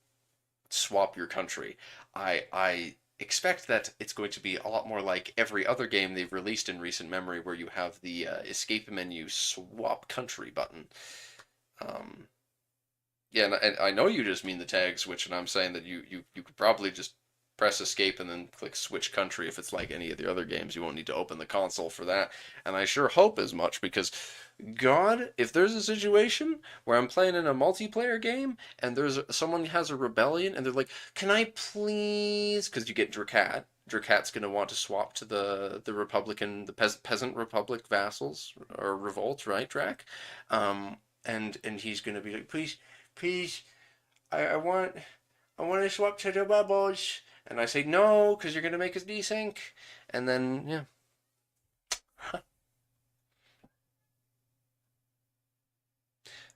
swap your country. I expect that it's going to be a lot more like every other game they've released in recent memory, where you have the escape menu swap country button. Um, yeah, and I know you just mean the tag switch, and I'm saying that you could probably just press escape and then click switch country if it's like any of the other games. You won't need to open the console for that. And I sure hope as much because, God, if there's a situation where I'm playing in a multiplayer game and there's someone has a rebellion and they're like, "Can I please?" Because you get Dracat. Drakat's gonna want to swap to the Republican, the peasant Republic vassals or revolt, right, Drac? And he's gonna be like, "Please, please, I want to swap to the bubbles." And I say no, because you're gonna make us desync. And then yeah.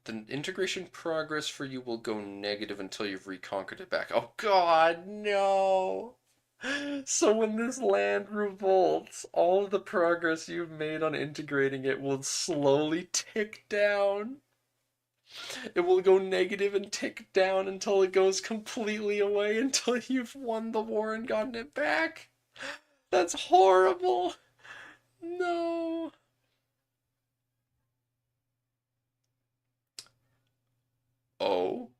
The integration progress for you will go negative until you've reconquered it back. Oh God, no! So when this land revolts, all of the progress you've made on integrating it will slowly tick down. It will go negative and tick down until it goes completely away until you've won the war and gotten it back. That's horrible. No. Oh.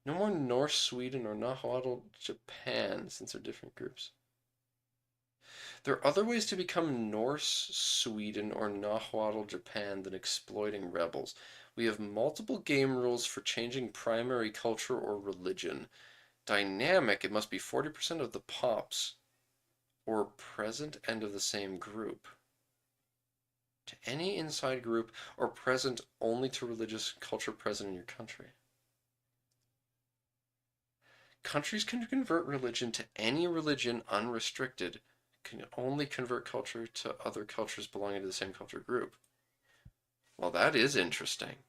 No more Norse Sweden or Nahuatl Japan since they're different groups. There are other ways to become Norse Sweden or Nahuatl Japan than exploiting rebels. We have multiple game rules for changing primary culture or religion. Dynamic, it must be 40% of the pops or present and of the same group. To any inside group or present only to religious culture present in your country. Countries can convert religion to any religion unrestricted, can only convert culture to other cultures belonging to the same culture group. Well, that is interesting.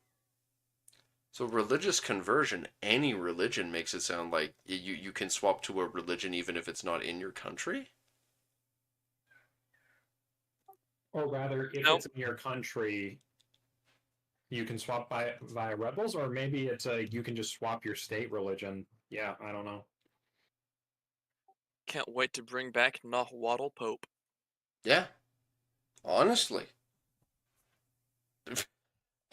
So religious conversion, any religion, makes it sound like you can swap to a religion even if it's not in your country? Or rather, if Nope. it's in your country, you can swap via rebels, or maybe it's you can just swap your state religion. Yeah, I don't know. Can't wait to bring back Nahuatl Pope. Yeah, honestly.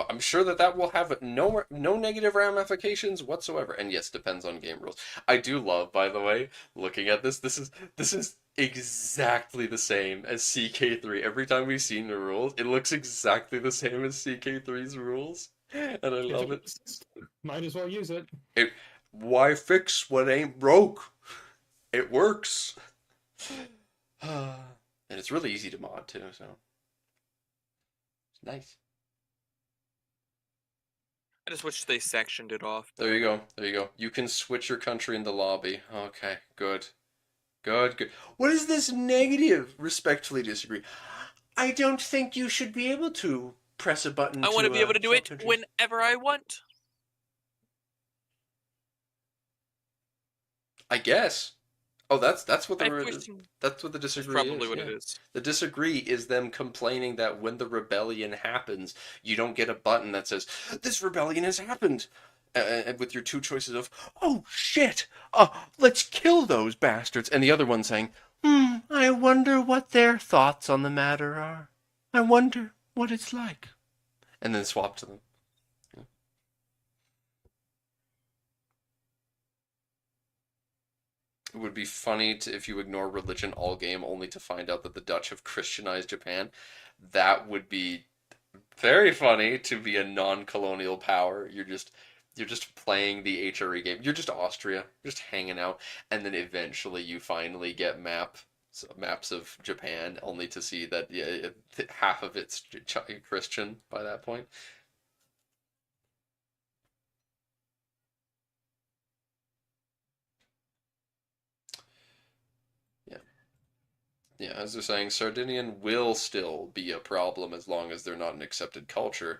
I'm sure that will have no negative ramifications whatsoever. And yes, depends on game rules. I do love, by the way, looking at this. This is exactly the same as CK3. Every time we've seen the rules, it looks exactly the same as CK3's rules, and I If love it. it's, might as well use it. It why fix what ain't broke? It works. And it's really easy to mod too, so it's nice. I just wish they sectioned it off. There you go. There you go. You can switch your country in the lobby. Okay, good. Good, good. What is this negative? Respectfully disagree. I don't think you should be able to press a button I want to to be able to do swap it countries. whenever I want. I guess. Oh, that's what I the that's what the That's disagree probably is. what Yeah. it is. The disagree is them complaining that when the rebellion happens, you don't get a button that says this rebellion has happened, and with your two choices of oh shit, let's kill those bastards, and the other one saying, I wonder what their thoughts on the matter are. I wonder what it's like, and then swap to them. It would be funny if you ignore religion all game only to find out that the Dutch have Christianized Japan. That would be very funny to be a non-colonial power. You're just playing the HRE game. You're just Austria, just hanging out, and then eventually you finally get maps of Japan, only to see that yeah, half of it's Christian by that point. Yeah. Yeah, as they're saying, Sardinian will still be a problem as long as they're not an accepted culture.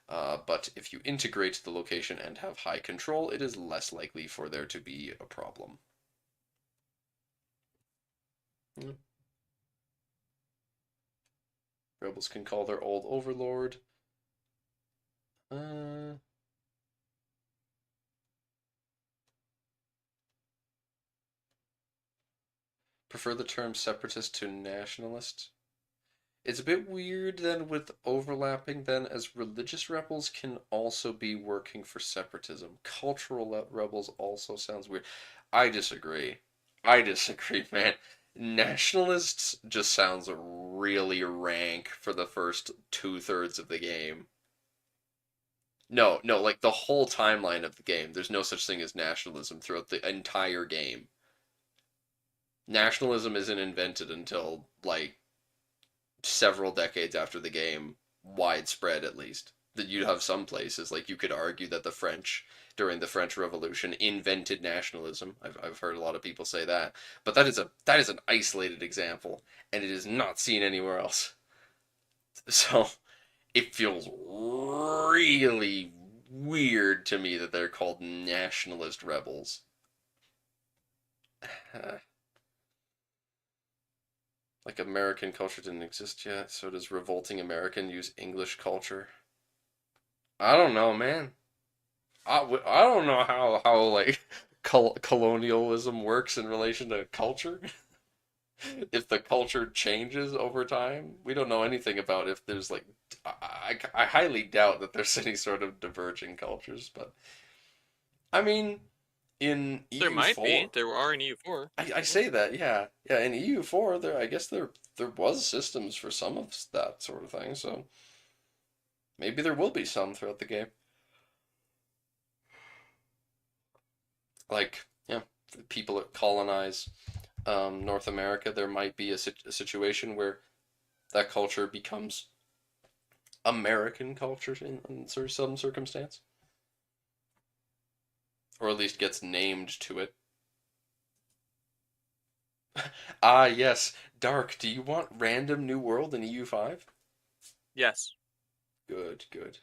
But if you integrate the location and have high control, it is less likely for there to be a problem. Yeah. Rebels can call their old overlord. Prefer the term separatist to nationalist. It's a bit weird then with overlapping then, as religious rebels can also be working for separatism. Cultural rebels also sounds weird. I disagree. I disagree, man. Nationalists just sounds really rank for the first two-thirds of the game. No, no, like the whole timeline of the game. There's no such thing as nationalism throughout the entire game. Nationalism isn't invented until, like, several decades after the game, widespread at least. That you'd have some places, like you could argue that the French, during the French Revolution, invented nationalism. I've heard a lot of people say that. But that is an isolated example, and it is not seen anywhere else. So it feels really weird to me that they're called nationalist rebels. Like American culture didn't exist yet, so does revolting American use English culture? I don't know, man. I don't know how like colonialism works in relation to culture. If the culture changes over time, we don't know anything about if there's like I highly doubt that there's any sort of diverging cultures, but I mean in There might be. EU4, There are in EU4. I say that, yeah. Yeah, in EU4 there I guess there was systems for some of that sort of thing, so maybe there will be some throughout the game. Like, yeah, people that colonize North America, there might be a situation where that culture becomes American culture in some circumstance, or at least gets named to it. Ah, yes, Dark. Do you want random new world in EU5? Yes. Good, good.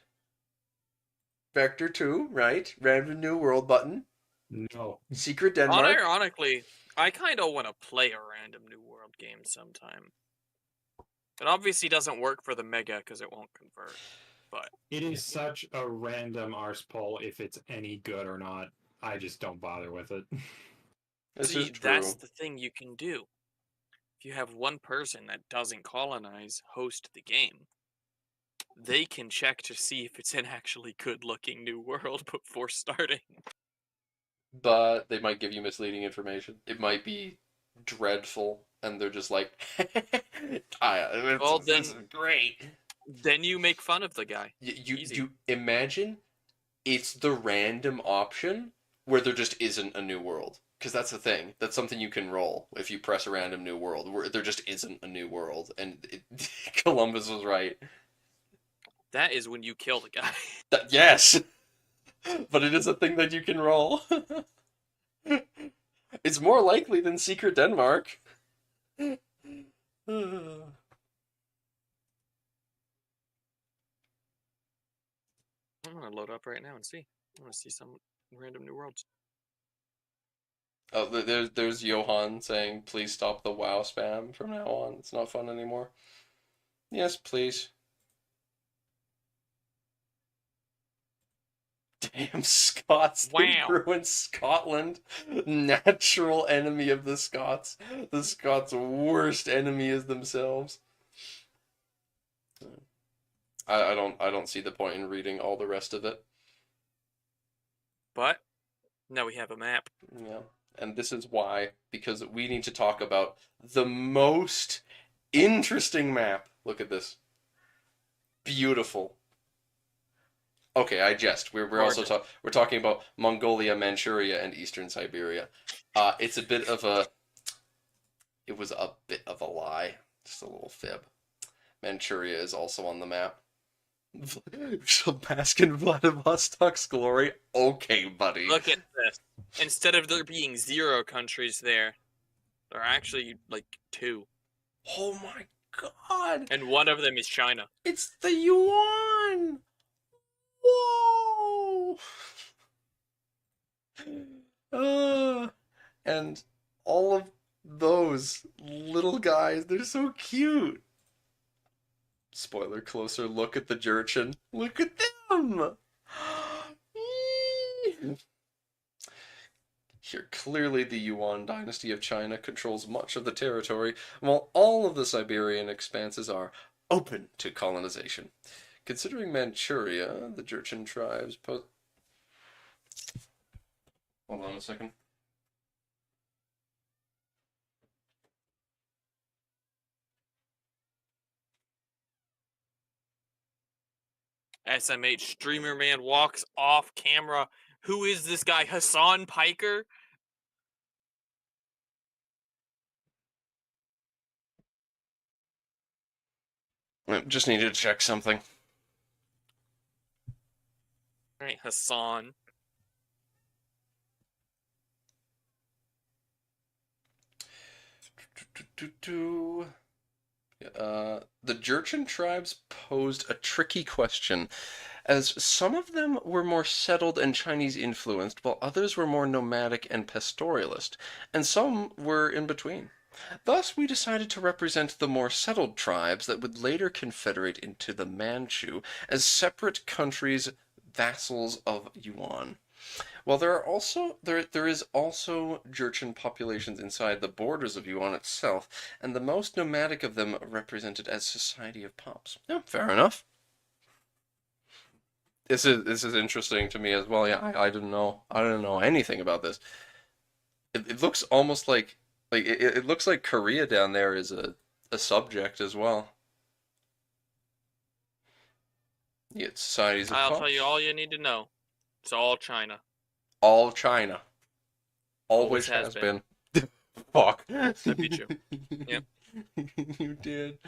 Vector 2, right? Random new world button. No. Secret Denmark. Unironically, I kind of want to play a random New World game sometime. It obviously doesn't work for the Mega because it won't convert. But It is such a random arse pull if it's any good or not. I just don't bother with it. This is see, that's true. the thing you can do. If you have one person that doesn't colonize host the game, they can check to see if it's an actually good-looking new world before starting. But they might give you misleading information. It might be dreadful, and they're just like, Well, this is great. then you make fun of the guy. Easy. You imagine it's the random option where there just isn't a new world. Because that's the thing. That's something you can roll if you press a random new world, where there just isn't a new world. And Columbus was right. That is when you kill the guy. Yes! But it is a thing that you can roll. It's more likely than Secret Denmark. I'm gonna load up right now and see. I want to see some random new worlds. Oh, there's Johan saying, please stop the WoW spam from now on. It's not fun anymore. Yes, please. Damn Scots. They Wow. ruined Scotland. Natural enemy of the Scots. The Scots' worst enemy is themselves. I don't see the point in reading all the rest of it. But now we have a map. Yeah. And this is why, because we need to talk about the most interesting map. Look at this. Beautiful. Okay, I jest. We're also we're talking about Mongolia, Manchuria, and Eastern Siberia. It's a bit of a. It was a bit of a lie, just a little fib. Manchuria is also on the map. Shall bask in Vladivostok's glory. Okay, buddy. Look at this. Instead of there being 0 countries there are actually like 2. Oh my god! And one of them is China. It's the yuan! Whoa! And all of Those little guys, they're so cute. Spoiler, closer look at the Jurchen. Look at them! Here, clearly the Yuan dynasty of China controls much of the territory, while all of the Siberian expanses are open to colonization. Considering Manchuria, the Jurchen tribes pose... Hold on a second. SMH streamer man walks off camera. Who is this guy? Hassan Piker? Just needed to check something. All right, Hassan. The Jurchen tribes posed a tricky question, as some of them were more settled and Chinese influenced, while others were more nomadic and pastoralist, and some were in between. Thus, we decided to represent the more settled tribes that would later confederate into the Manchu as separate countries, vassals of Yuan. While there is also Jurchen populations inside the borders of Yuan itself, and the most nomadic of them represented as Society of Pops. Yeah, fair enough. This is interesting to me as well. Yeah, I didn't know. I didn't know anything about this. It looks almost like it looks like Korea down there is a subject as well. You get societies of I'll Pops. tell you all you need to know. It's all China. All China. Always Always has has been. been. Fuck. That'd be true. Yep. You did.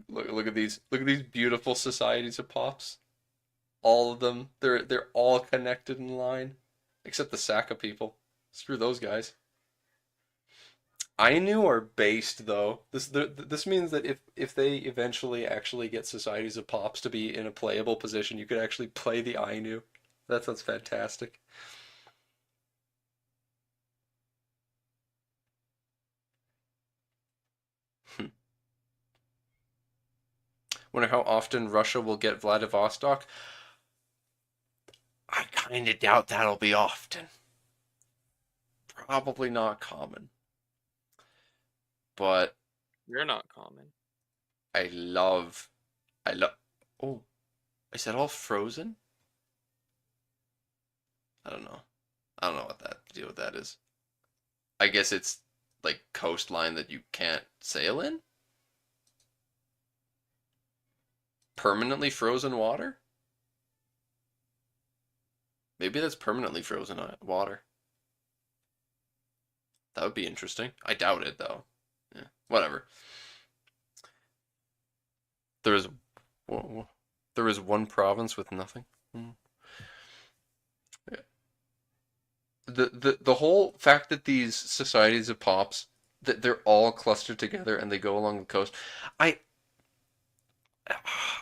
Look at these. Look at these beautiful societies of Pops. All of them. They're all connected in line, except the Saka people. Screw those guys. Ainu are based though. This means that if they eventually actually get societies of Pops to be in a playable position, you could actually play the Ainu. That sounds fantastic. Wonder how often Russia will get Vladivostok. I kind of doubt that'll be often. Probably not common. But You're not common. I love. I love. Oh, is that all frozen? I don't know. I don't know what that deal with that is. I guess it's like coastline that you can't sail in? Permanently frozen water? Maybe that's permanently frozen water. That would be interesting. I doubt it though. Yeah, whatever. There is there is one province with nothing. Yeah. The whole fact that these societies of Pops that they're all clustered together and they go along the coast. I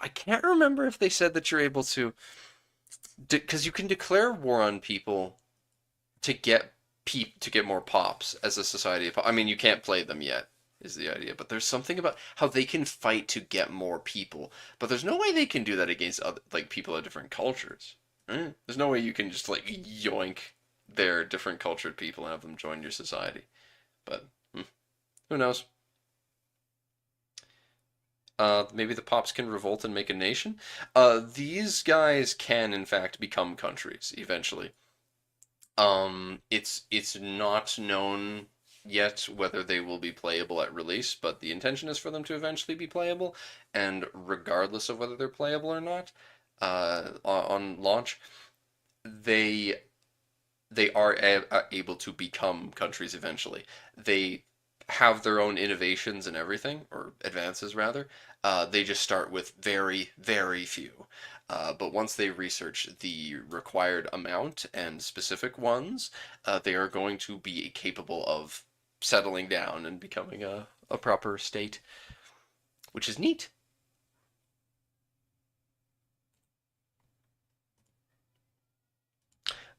I can't remember if they said that you're able to, because you can declare war on people to get to get more pops as a society of I mean, you can't play them yet, is the idea, but there's something about how they can fight to get more people, but there's no way they can do that against other like people of different cultures. There's no way you can just like yoink their different cultured people and have them join your society. But who knows? Maybe the Pops can revolt and make a nation. These guys can, in fact, become countries eventually. It's not known yet whether they will be playable at release, but the intention is for them to eventually be playable, and regardless of whether they're playable or not, on launch, they they are able to become countries eventually. They have their own innovations and everything, or advances rather. They just start with very, very few. But once they research the required amount and specific ones, they are going to be capable of settling down and becoming a proper state, which is neat.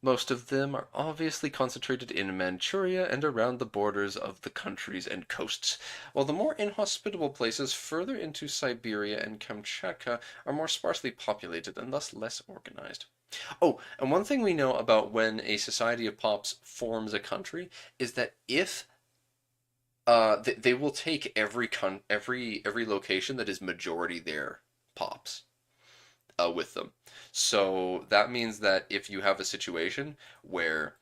Most of them are obviously concentrated in Manchuria and around the borders of the countries and coasts, while the more inhospitable places further into Siberia and Kamchatka are more sparsely populated and thus less organized. Oh, and one thing we know about when a society of pops forms a country is that if they will take every location that is majority there pops with them. So that means that if you have a situation where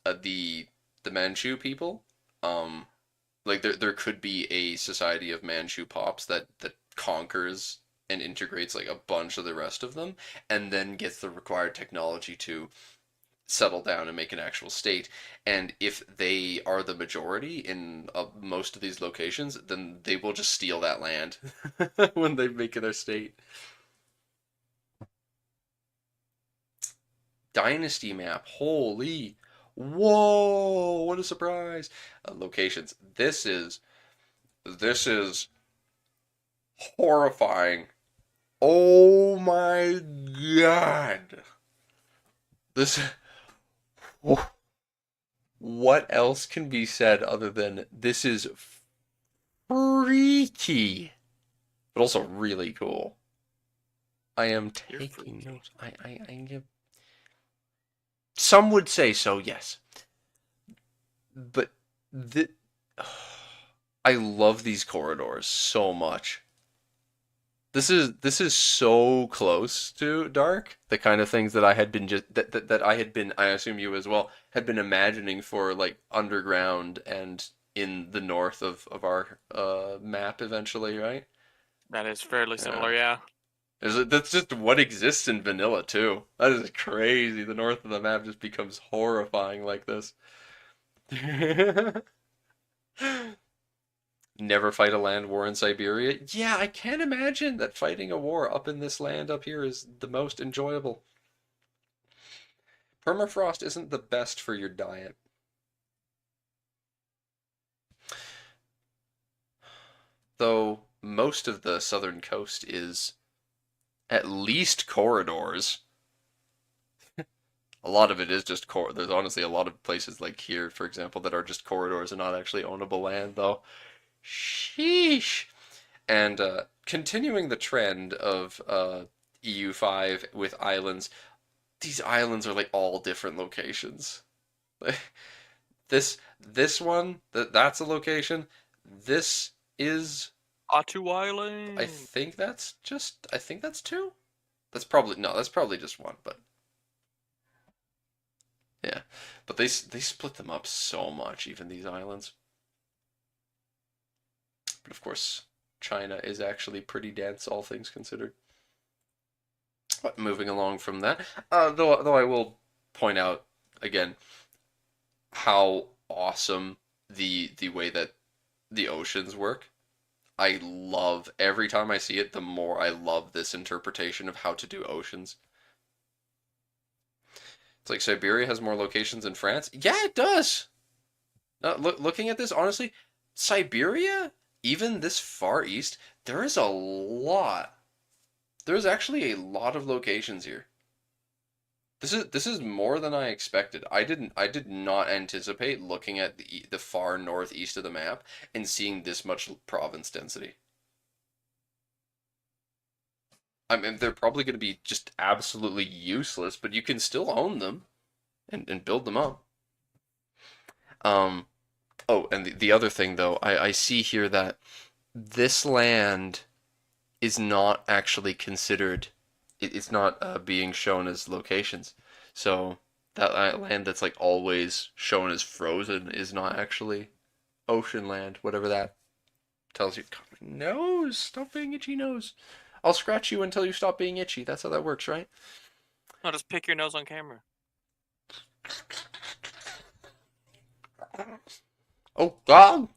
the Manchu people, um, like there could be a society of Manchu pops that conquers and integrates like a bunch of the rest of them, and then gets the required technology to settle down and make an actual state. And if they are the majority in most of these locations, then they will just steal that land when they make their state. Dynasty map. Holy. Whoa, what a surprise. Locations. This is horrifying. Oh my god. This what else can be said other than this is freaky, but also really cool. I am You're taking freaky. notes. I some would say so, yes. But the I love these corridors so much. This is so close to dark. The kind of things that I had been that I had been, I assume you as well, had been imagining for like underground and in the north of our map eventually, right? That is fairly Yeah. similar, yeah. That's just what exists in vanilla too. That is crazy. The north of the map just becomes horrifying like this. Never fight a land war in Siberia. Yeah, I can't imagine that fighting a war up in this land up here is the most enjoyable. Permafrost isn't the best for your diet. Though most of the southern coast is at least corridors. A lot of it is just there's honestly a lot of places like here, for example, that are just corridors and not actually ownable land, though. Sheesh. And continuing the trend of EU5 with islands, these islands are like all different locations. This one, that's a location. This is, Atu Island. I think that's two. That's probably no, that's probably just one, but yeah. But they split them up so much, even these islands. But of course, China is actually pretty dense, all things considered. But moving along from that, though I will point out again how awesome the way that the oceans work. I love every time I see it, the more I love this interpretation of how to do oceans. It's like Siberia has more locations than France. Yeah, it does. Looking at this, honestly, Siberia, even this far east, there is a lot. There's actually a lot of locations here. This is more than I expected. I did not anticipate looking at the far northeast of the map and seeing this much province density. I mean, they're probably going to be just absolutely useless, but you can still own them and build them up. Um, oh, and the other thing though, I see here that this land is not actually considered, it's not being shown as locations. So that land that's like always shown as frozen is not actually ocean land, whatever that tells you. Nose, stop being itchy nose. I'll scratch you until you stop being itchy. That's how that works, right? No, just pick your nose on camera. Oh God!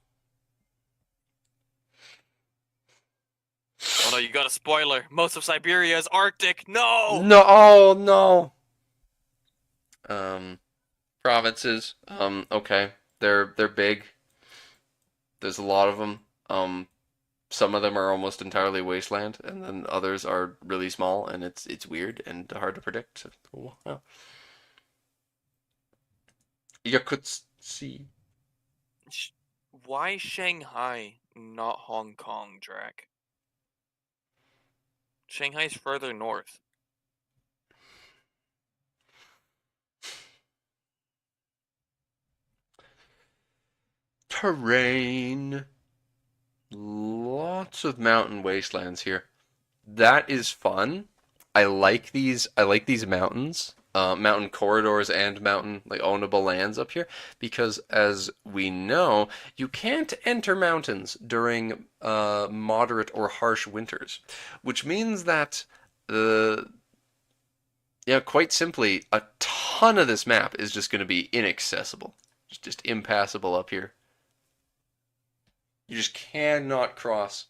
Oh no, you got a spoiler. Most of Siberia is Arctic. No! No! Oh no! Provinces. Okay, they're big. There's a lot of them. Some of them are almost entirely wasteland, and then others are really small, and it's weird and hard to predict. Wow. Yakutsk. Sh- Why Shanghai, not Hong Kong, Drac? Shanghai's further north. Terrain. Lots of mountain wastelands here. That is fun. I like these. I like these mountains, mountain corridors, and mountain like ownable lands up here because, as we know, you can't enter mountains during moderate or harsh winters, which means that yeah, quite simply, a ton of this map is just going to be inaccessible, just impassable up here. You just cannot cross.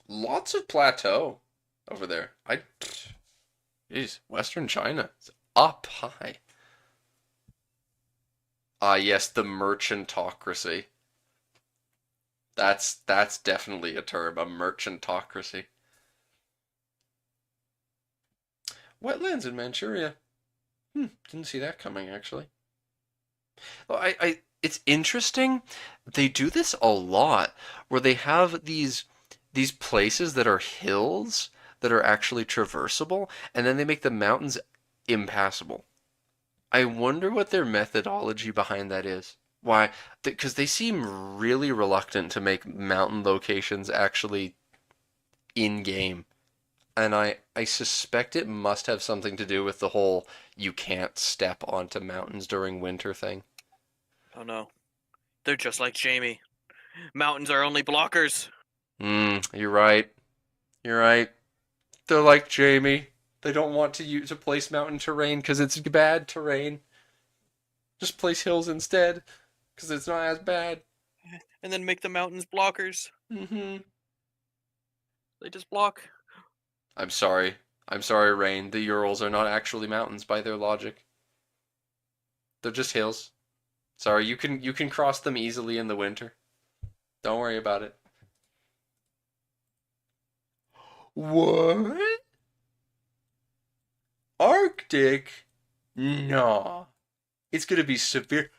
Lots of plateau over there. Jeez, Western China. It's up high. Ah, yes, the merchantocracy. That's definitely a term, a merchantocracy. Wetlands in Manchuria. Didn't see that coming actually. Well, it's interesting. They do this a lot, where they have these places that are hills that are actually traversable, and then they make the mountains impassable. I wonder what their methodology behind that is. Why? Because they seem really reluctant to make mountain locations actually in game. And I suspect it must have something to do with the whole you can't step onto mountains during winter thing. Oh no. They're just like Jamie. Mountains are only blockers. You're right. You're right. They're like Jamie. They don't want to place mountain terrain because it's bad terrain. Just place hills instead because it's not as bad. And then make the mountains blockers. Mm-hmm. They just block. I'm sorry. I'm sorry, Rain. The Urals are not actually mountains by their logic. They're just hills. Sorry, you can cross them easily in the winter. Don't worry about it. What? Arctic? Nah. It's gonna be severe.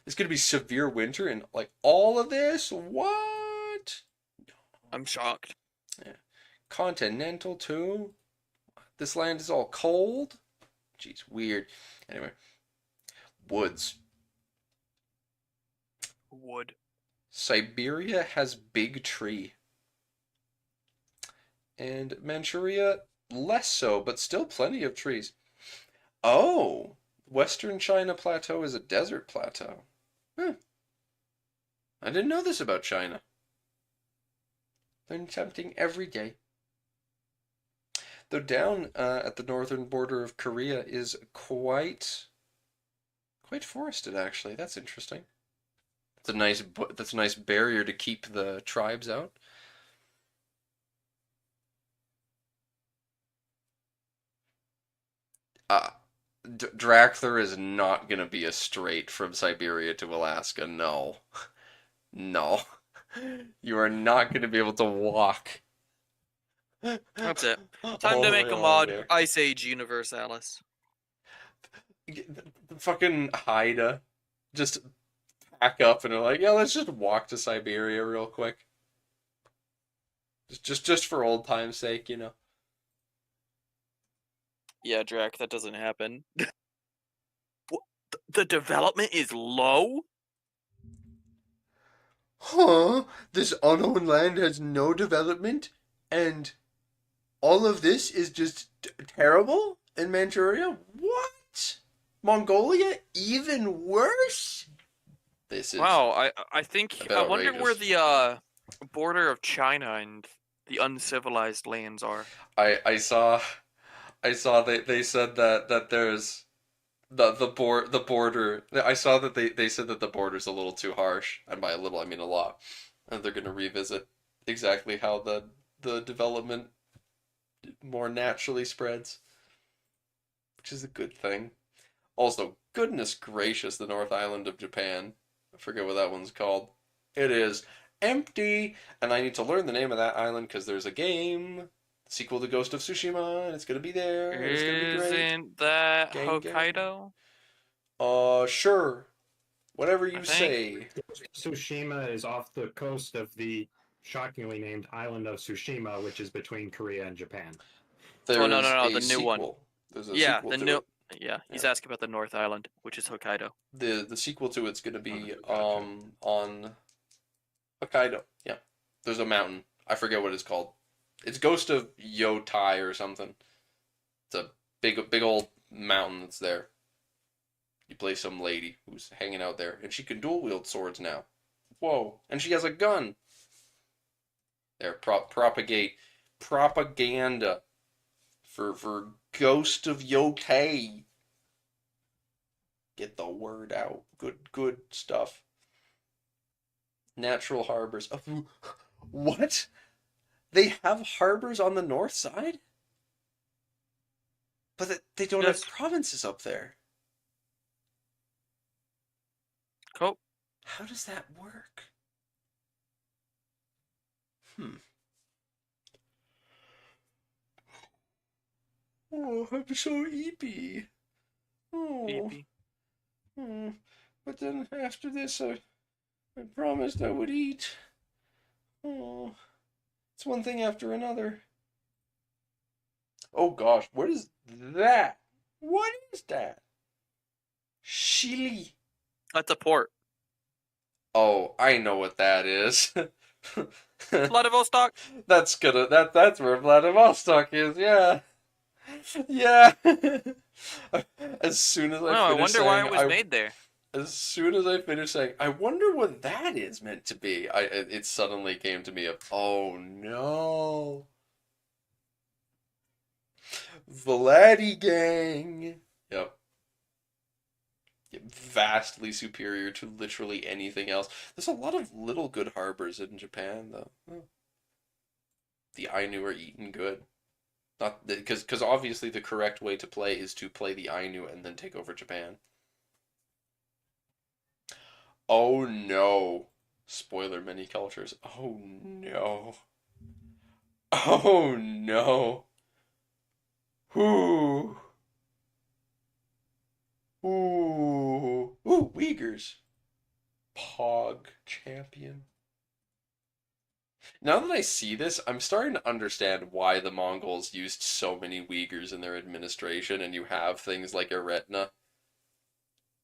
It's gonna be severe winter and like all of this? What? I'm shocked. Yeah. Continental too? This land is all cold? Jeez, weird. Anyway. Woods. Wood. Siberia has big tree. And Manchuria, less so, but still plenty of trees. Oh, Western China Plateau is a desert plateau. Huh. I didn't know this about China. Learn something every day. Though down at the northern border of Korea is quite forested actually. That's interesting. That's a nice barrier to keep the tribes out. Uh, Draxler is not going to be a straight from Siberia to Alaska. No. No. You are not going to be able to walk That's it. all Time to the make way a along mod. there. Ice Age Universalis. The fucking Haida just pack up and are like, yeah, let's just walk to Siberia real quick. Just for old time's sake, you know. Yeah, Drac, that doesn't happen. The development is low? Huh? This unknown land has no development, and all of this is just terrible in Manchuria? What? Mongolia? Even worse? This is Wow, I a think bit I wonder where outrageous. the border of China and the uncivilized lands are. I saw they said that there's the border. I saw that they said that the border's a little too harsh, and by a little I mean a lot. And they're gonna revisit exactly how the development more naturally spreads, which is a good thing. Also, goodness gracious, the North Island of Japan. I forget what that one's called. It is empty, and I need to learn the name of that island because there's a game Sequel to Ghost of Tsushima, and it's gonna be there, and it's gonna be great. Isn't that Gang, gang. Hokkaido? Sure. Whatever you I think. say. Tsushima is off the coast of the shockingly named island of Tsushima, which is between Korea and Japan. There's no, a the new one. sequel. There's a Yeah, sequel the to new. it. Yeah, he's Yeah. asking about the North Island, which is Hokkaido. The sequel to it's gonna be Gotcha. on Hokkaido. Yeah. There's a mountain. I forget what it's called. It's Ghost of Yotai or something. It's a big old mountain that's there. You play some lady who's hanging out there, and she can dual wield swords now. Whoa! And she has a gun. There, propagate propaganda for Ghost of Yotai. Get the word out. Good stuff. Natural harbors. Oh, what? They have harbors on the north side? But they don't Yes. have provinces up there. Cool. How does that work? Oh, I'm so eepy. Oh. EP. But then after this, I promised I would eat. Oh. It's one thing after another. Oh gosh, what is that? What is that? Chile. That's a port. Oh, I know what that is. Vladivostok. That's where Vladivostok is, yeah. Yeah. As soon as I I finish wonder saying, why it was made there. as soon as I finish saying, I wonder what that is meant to be, it suddenly came to me of, oh no. Vladdy gang. Yep. Vastly superior to literally anything else. There's a lot of little good harbors in Japan, though. The Ainu are eaten good. Not because obviously the correct way to play is to play the Ainu and then take over Japan. Oh no. Spoiler many cultures. Oh no. Oh no. Ooh. Ooh. Ooh, Uyghurs. Pog champion. Now that I see this, I'm starting to understand why the Mongols used so many Uyghurs in their administration, and you have things like Eretna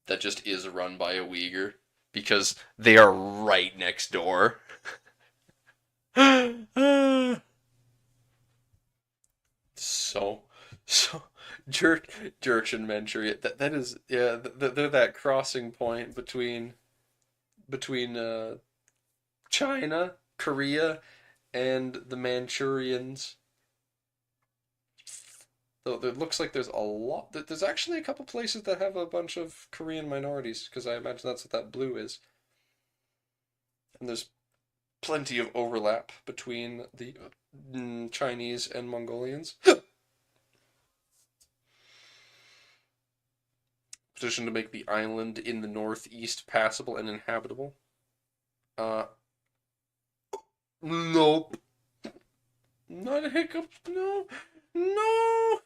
that just is run by a Uyghur, because they are right next door. so Jerk and Manchuria. That is, yeah. They're that crossing point between China, Korea, and the Manchurians. Though it looks like there's a lot. There's actually a couple places that have a bunch of Korean minorities, because I imagine that's what that blue is. And there's plenty of overlap between the Chinese and Mongolians. Position to make the island in the northeast passable and inhabitable. Nope. Not a hiccup. No. No.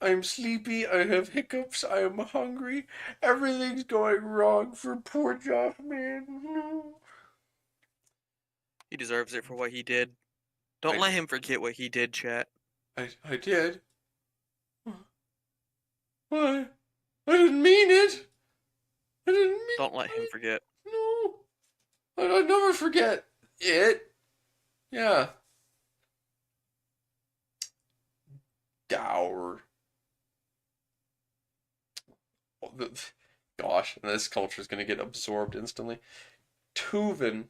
I'm sleepy. I have hiccups. I am hungry. Everything's going wrong for poor Josh, man. No. He deserves it for what he did. Don't let him forget what he did, chat. I did. Why? I didn't mean it. I didn't mean Don't let him it. forget. No. I'd never forget it. Yeah. Dour. Gosh, this culture is going to get absorbed instantly. Tuvan.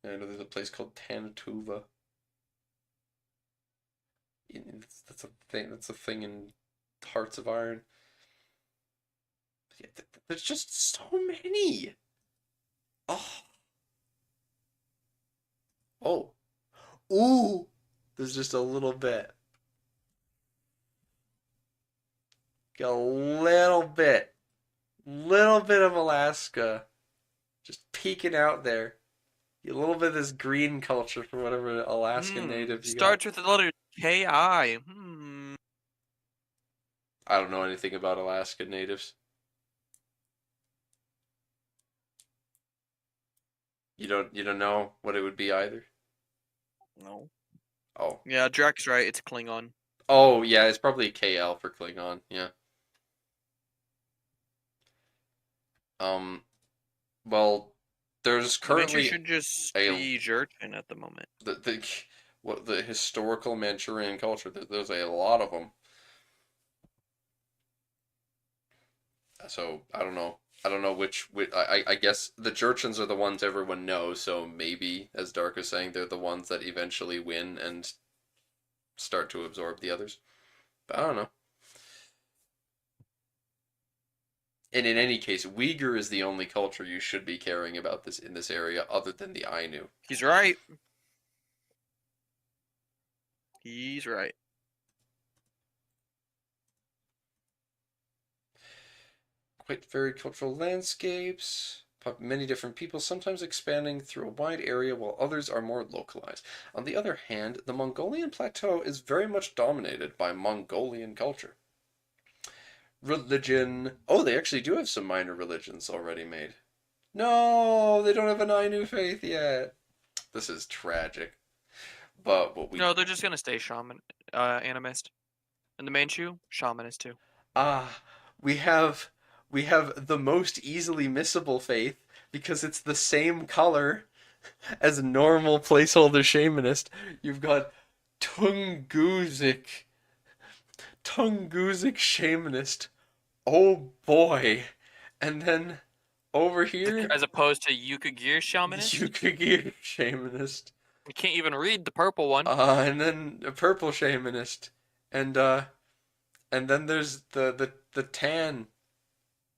I know there's a place called Tantuva. That's a thing. That's a thing in Hearts of Iron. Yeah, there's just so many. Oh. Oh. Ooh. There's just a little bit. Got a little bit. Little bit of Alaska. Just peeking out there. A little bit of this green culture from whatever Alaskan native you Starts with the letter KI. I don't know anything about Alaska natives. You don't know what it would be either? No. Oh. Yeah, Drake's right. It's Klingon. Oh, yeah, it's probably KL for Klingon, yeah. Um, well, there's Eventually currently should just a be Jurchen at the moment. the what the historical Manchurian culture. There's a lot of them. So I don't know. I don't know which I guess the Jurchens are the ones everyone knows. So maybe, as Dark is saying, they're the ones that eventually win and start to absorb the others. But I don't know. And in any case, Uyghur is the only culture you should be caring about this in this area, other than the Ainu. He's right. He's right. Quite varied cultural landscapes, many different people, sometimes expanding through a wide area while others are more localized. On the other hand, the Mongolian plateau is very much dominated by Mongolian culture. Religion. Oh, they actually do have some minor religions already made. No, they don't have an Ainu faith yet. This is tragic. But what we No, they're just gonna stay animist. And the Manchu, shamanist too. Ah, we have we have the most easily missable faith because it's the same color as a normal placeholder shamanist. You've got Tungusic shamanist. Oh boy. And then over here, As opposed to Yukagir shamanist. Yukagir shamanist. You can't even read the purple one. And then a purple shamanist. And and then there's the tan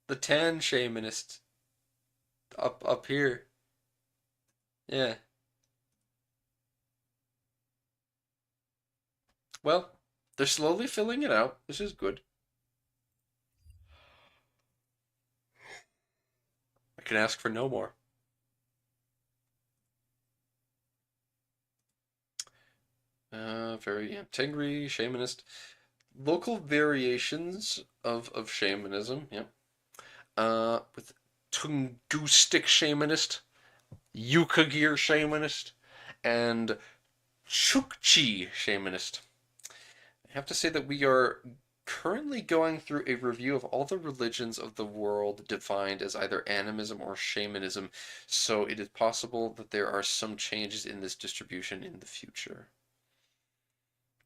shamanist up here. Yeah. Well, they're slowly filling it out. This is good. I can ask for no more. Very, yeah, Tengri, shamanist. Local variations of shamanism, yeah. With Tungustic shamanist, Yukagir shamanist, and Chukchi shamanist. I have to say that we are currently going through a review of all the religions of the world defined as either animism or shamanism, so it is possible that there are some changes in this distribution in the future.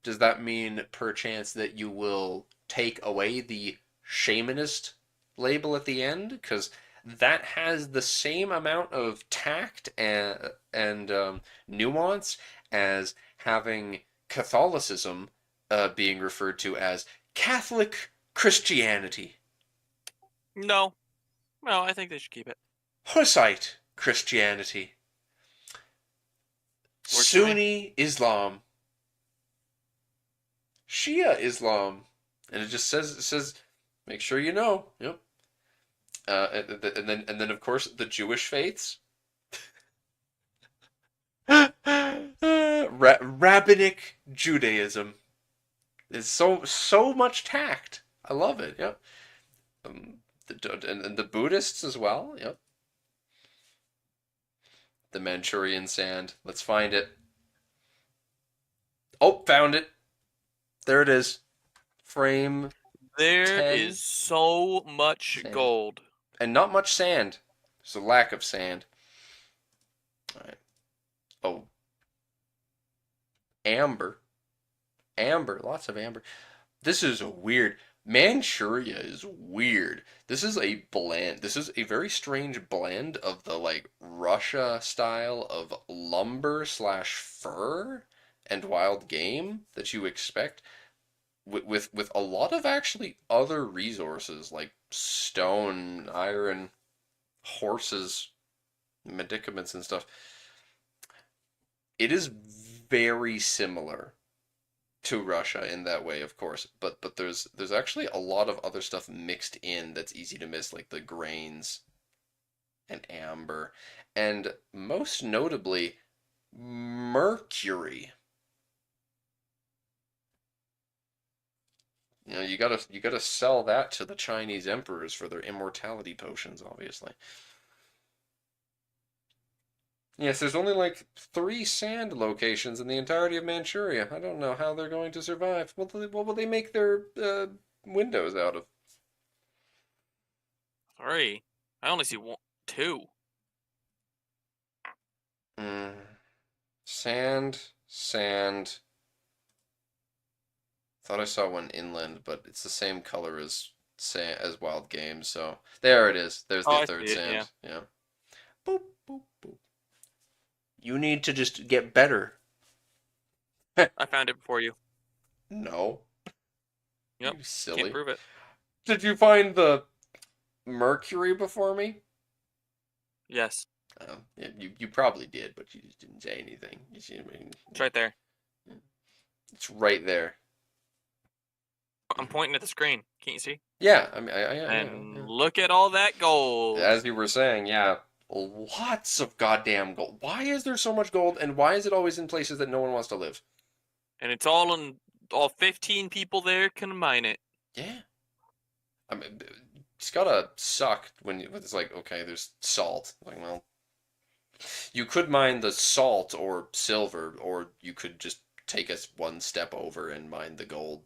Does that mean, perchance, that you will take away the shamanist label at the end? Because that has the same amount of tact and nuance as having Catholicism being referred to as Catholic Christianity, No. No, I think they should keep it. Hussite Christianity, Works for me. Sunni Islam, Shia Islam, and it says, make sure you know. Yep. And then of course the Jewish faiths, rabbinic Judaism. It's so much tact. I love it. Yep. And the Buddhists as well. Yep. The Manchurian sand. Let's find it. Oh, found it. There it is. Frame There 10 is so much sand. gold. And not much sand. There's a lack of sand. All right. Oh, amber. Amber. Lots of amber. This is weird. Manchuria is weird. This is a blend. This is a very strange blend of the like Russia style of lumber slash fur and wild game that you expect with a lot of actually other resources like stone, iron, horses, medicaments and stuff. It is very similar to Russia in that way, of course, but there's actually a lot of other stuff mixed in that's easy to miss, like the grains and amber, and most notably mercury. You know, you gotta sell that to the Chinese emperors for their immortality potions, obviously. Yes, there's only like 3 sand locations in the entirety of Manchuria. I don't know how they're going to survive. What will they make their windows out of? 3. I only see 2. Mm. Sand, sand. Thought I saw one inland, but it's the same color as wild game. So there it is. There's Oh, the I third see it, yeah. sand. Yeah. Boop boop boop. You need to just get better. I found it before you. No, Yep. you Can't silly. prove it. Did you find the Mercury before me? Yes. Yeah, you probably did, but you just didn't say anything. You see, I mean, It's right there. it's right there. I'm pointing at the screen. Can't you see? Yeah, I mean, And yeah. look at all that gold. As you were saying, yeah, lots of goddamn gold. Why is there so much gold, and why is it always in places that no one wants to live? And it's all 15 people there can mine it. Yeah, I mean, it's gotta suck when it's like, okay, there's salt. Like, well, you could mine the salt or silver, or you could just take us one step over and mine the gold.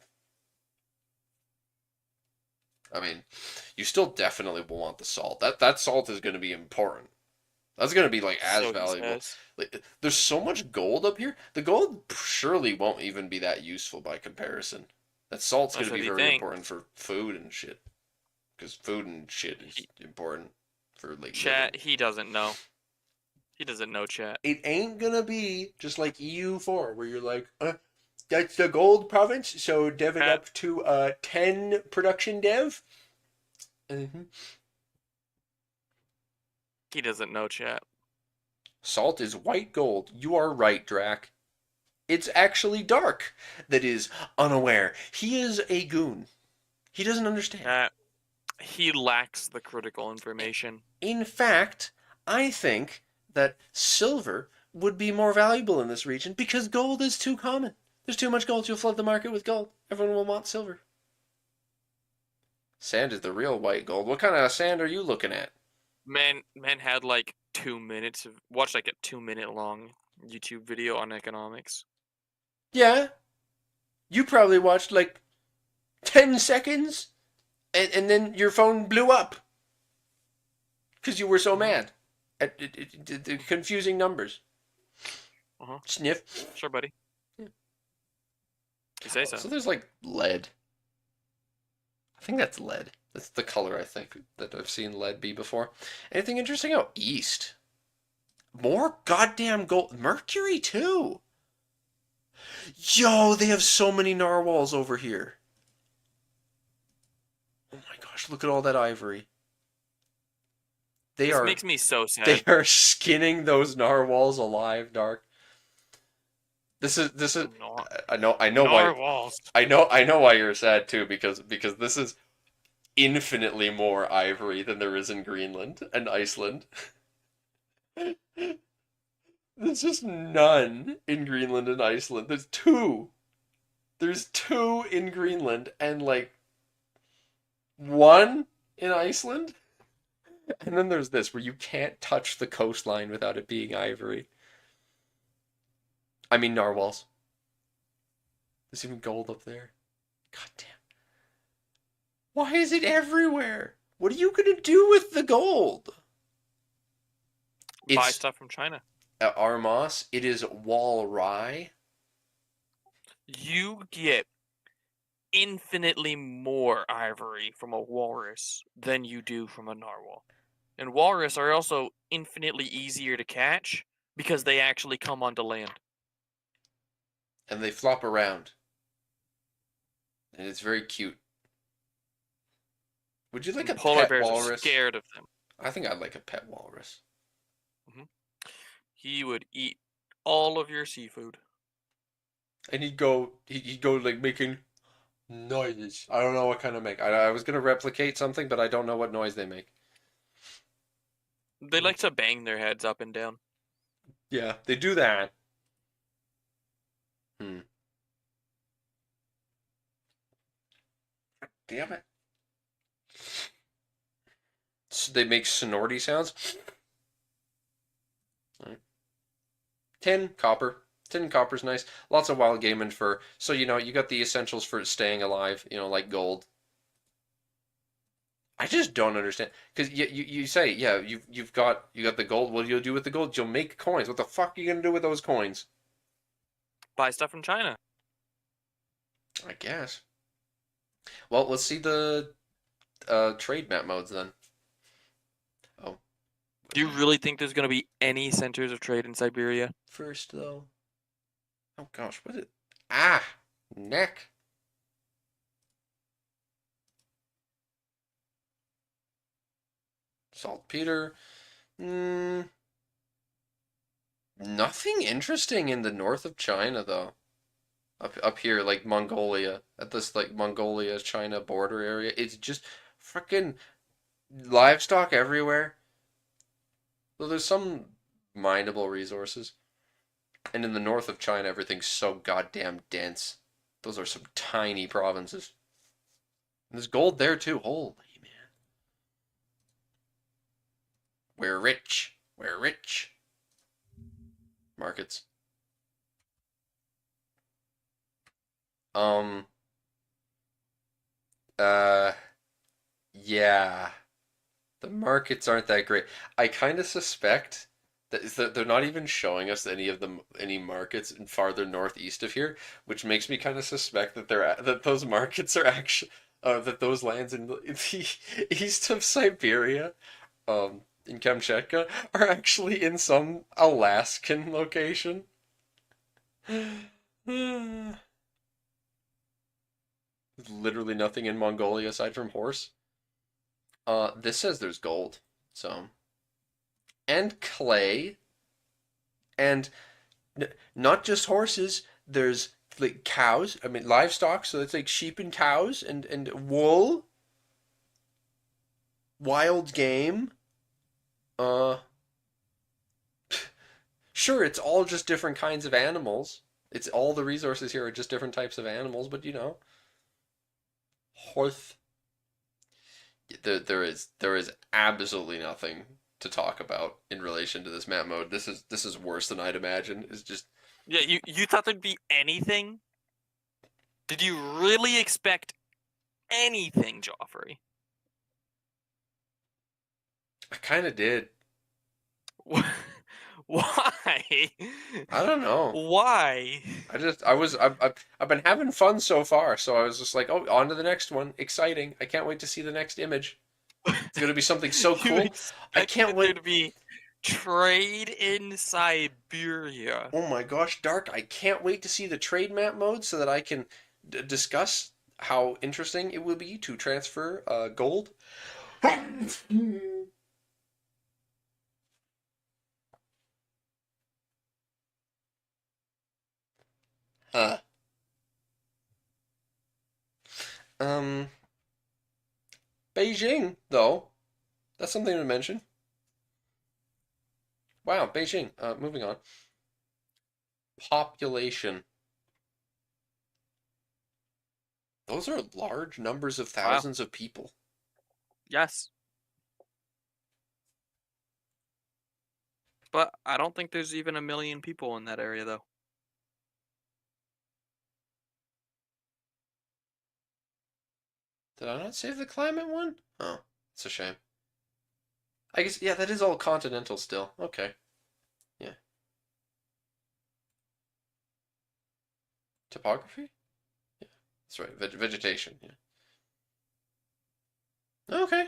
I mean, you still definitely will want the salt. That salt is going to be important. That's going to be like as So he valuable. says. Like, there's so much gold up here. The gold surely won't even be that useful by comparison. That salt's going That's to what be he very think. important for food and shit. Because food and shit is important for like Chat, living. he doesn't know. He doesn't know chat. It ain't gonna be just like EU4 where you're like, that's the gold province, so dev it up to 10 production dev. Mm-hmm. He doesn't know chat. Salt is white gold. You are right, Drac. It's actually Dark that is unaware. He is a goon. He doesn't understand. He lacks the critical information. In fact, I think that silver would be more valuable in this region because gold is too common. There's too much gold. You'll flood the market with gold. Everyone will want silver. Sand is the real white gold. What kind of sand are you looking at? Man had like 2 minutes of watched like a 2-minute long YouTube video on economics. Yeah. You probably watched like 10 seconds and then your phone blew up because you were so mad at the confusing numbers. Sniff. Sure, buddy. Yeah. You say so. So there's like lead. I think that's lead. That's the color I think that I've seen lead be before. Anything interesting out east? More goddamn gold. Mercury too. Yo, they have so many narwhals over here. Oh my gosh, look at all that ivory. This makes me so sad. They are skinning those narwhals alive, Dark. This is I know narwhals. why I know why you're sad too because this is infinitely more ivory than there is in Greenland and Iceland. There's just none in Greenland and Iceland. There's 2. There's 2 in Greenland and like 1 in Iceland. And then there's this where you can't touch the coastline without it being ivory. I mean narwhals. There's even gold up there. God damn. Why is it everywhere? What are you gonna do with the gold? Buy stuff from China. At Armas, it is wall rye. You get infinitely more ivory from a walrus than you do from a narwhal. And walrus are also infinitely easier to catch because they actually come onto land. And they flop around. And it's very cute. Would you like a polar pet bears walrus? are scared of them. I think I'd like a pet walrus. He would eat all of your seafood. And he'd go like making noises. I don't know what kind of make. I was gonna replicate something, but I don't know what noise they make. They like to bang their heads up and down. Yeah, they do that. damn it. So they make sonority sounds. Right. Tin, copper. Tin and copper's nice. Lots of wild game and fur. So, you know, you got the essentials for staying alive, you know, like gold. I just don't understand. Because you say, yeah, you got the gold. What do you do with the gold? You'll make coins. What the fuck are you gonna do with those coins? Buy stuff from China. I guess. Well, let's see the trade map modes then. Oh, Do you really think there's going to be any centers of trade in Siberia? first though. Oh gosh, what is it? Ah, neck. Saltpeter. Mm, nothing interesting in the north of China though. Up here, like Mongolia, at this like Mongolia China border area, it's just freaking livestock everywhere. Though there's some mineable resources, and in the north of China, everything's so goddamn dense. Those are some tiny provinces. And there's gold there too. Holy man, we're rich. We're rich. Markets. Um. Uh. Yeah. The markets aren't that great. I kind of suspect that they're not even showing us any markets in farther northeast of here, which makes me kind of suspect that that those markets are actually that those lands in the east of Siberia, in Kamchatka, are actually in some Alaskan location. There's literally nothing in Mongolia aside from horse. This says there's gold, so and clay, and not just horses. There's like cows. I mean livestock. So it's like sheep and cows and wool, wild game. Uh, sure, it's all just different kinds of animals. It's all the resources here are just different types of animals, but you know, horse. There is absolutely nothing to talk about in relation to this map mode. This is worse than I'd imagine. It's just Yeah, you thought there'd be anything? Did you really expect anything, Joffrey? I kind of did. Why? I don't know. Why? I've been having fun so far, so I was just like, oh, on to the next one. Exciting. I can't wait to see the next image. It's gonna be something so You cool. I can't expected there wait. to be trade in Siberia. Oh my gosh, Dark. I can't wait to see the trade map mode so that I can discuss how interesting it will be to transfer gold. Huh. Um, Beijing, though. That's something to mention. Wow, Beijing. Moving on. Population. Those are large numbers of Wow. thousands of people. Yes. But I don't think there's even 1 million people in that area, though. Did I not save the climate one? Oh, it's a shame. I guess, yeah, that is all continental still. Okay. Yeah. Topography? Yeah, that's right. Vegetation. Yeah. Okay.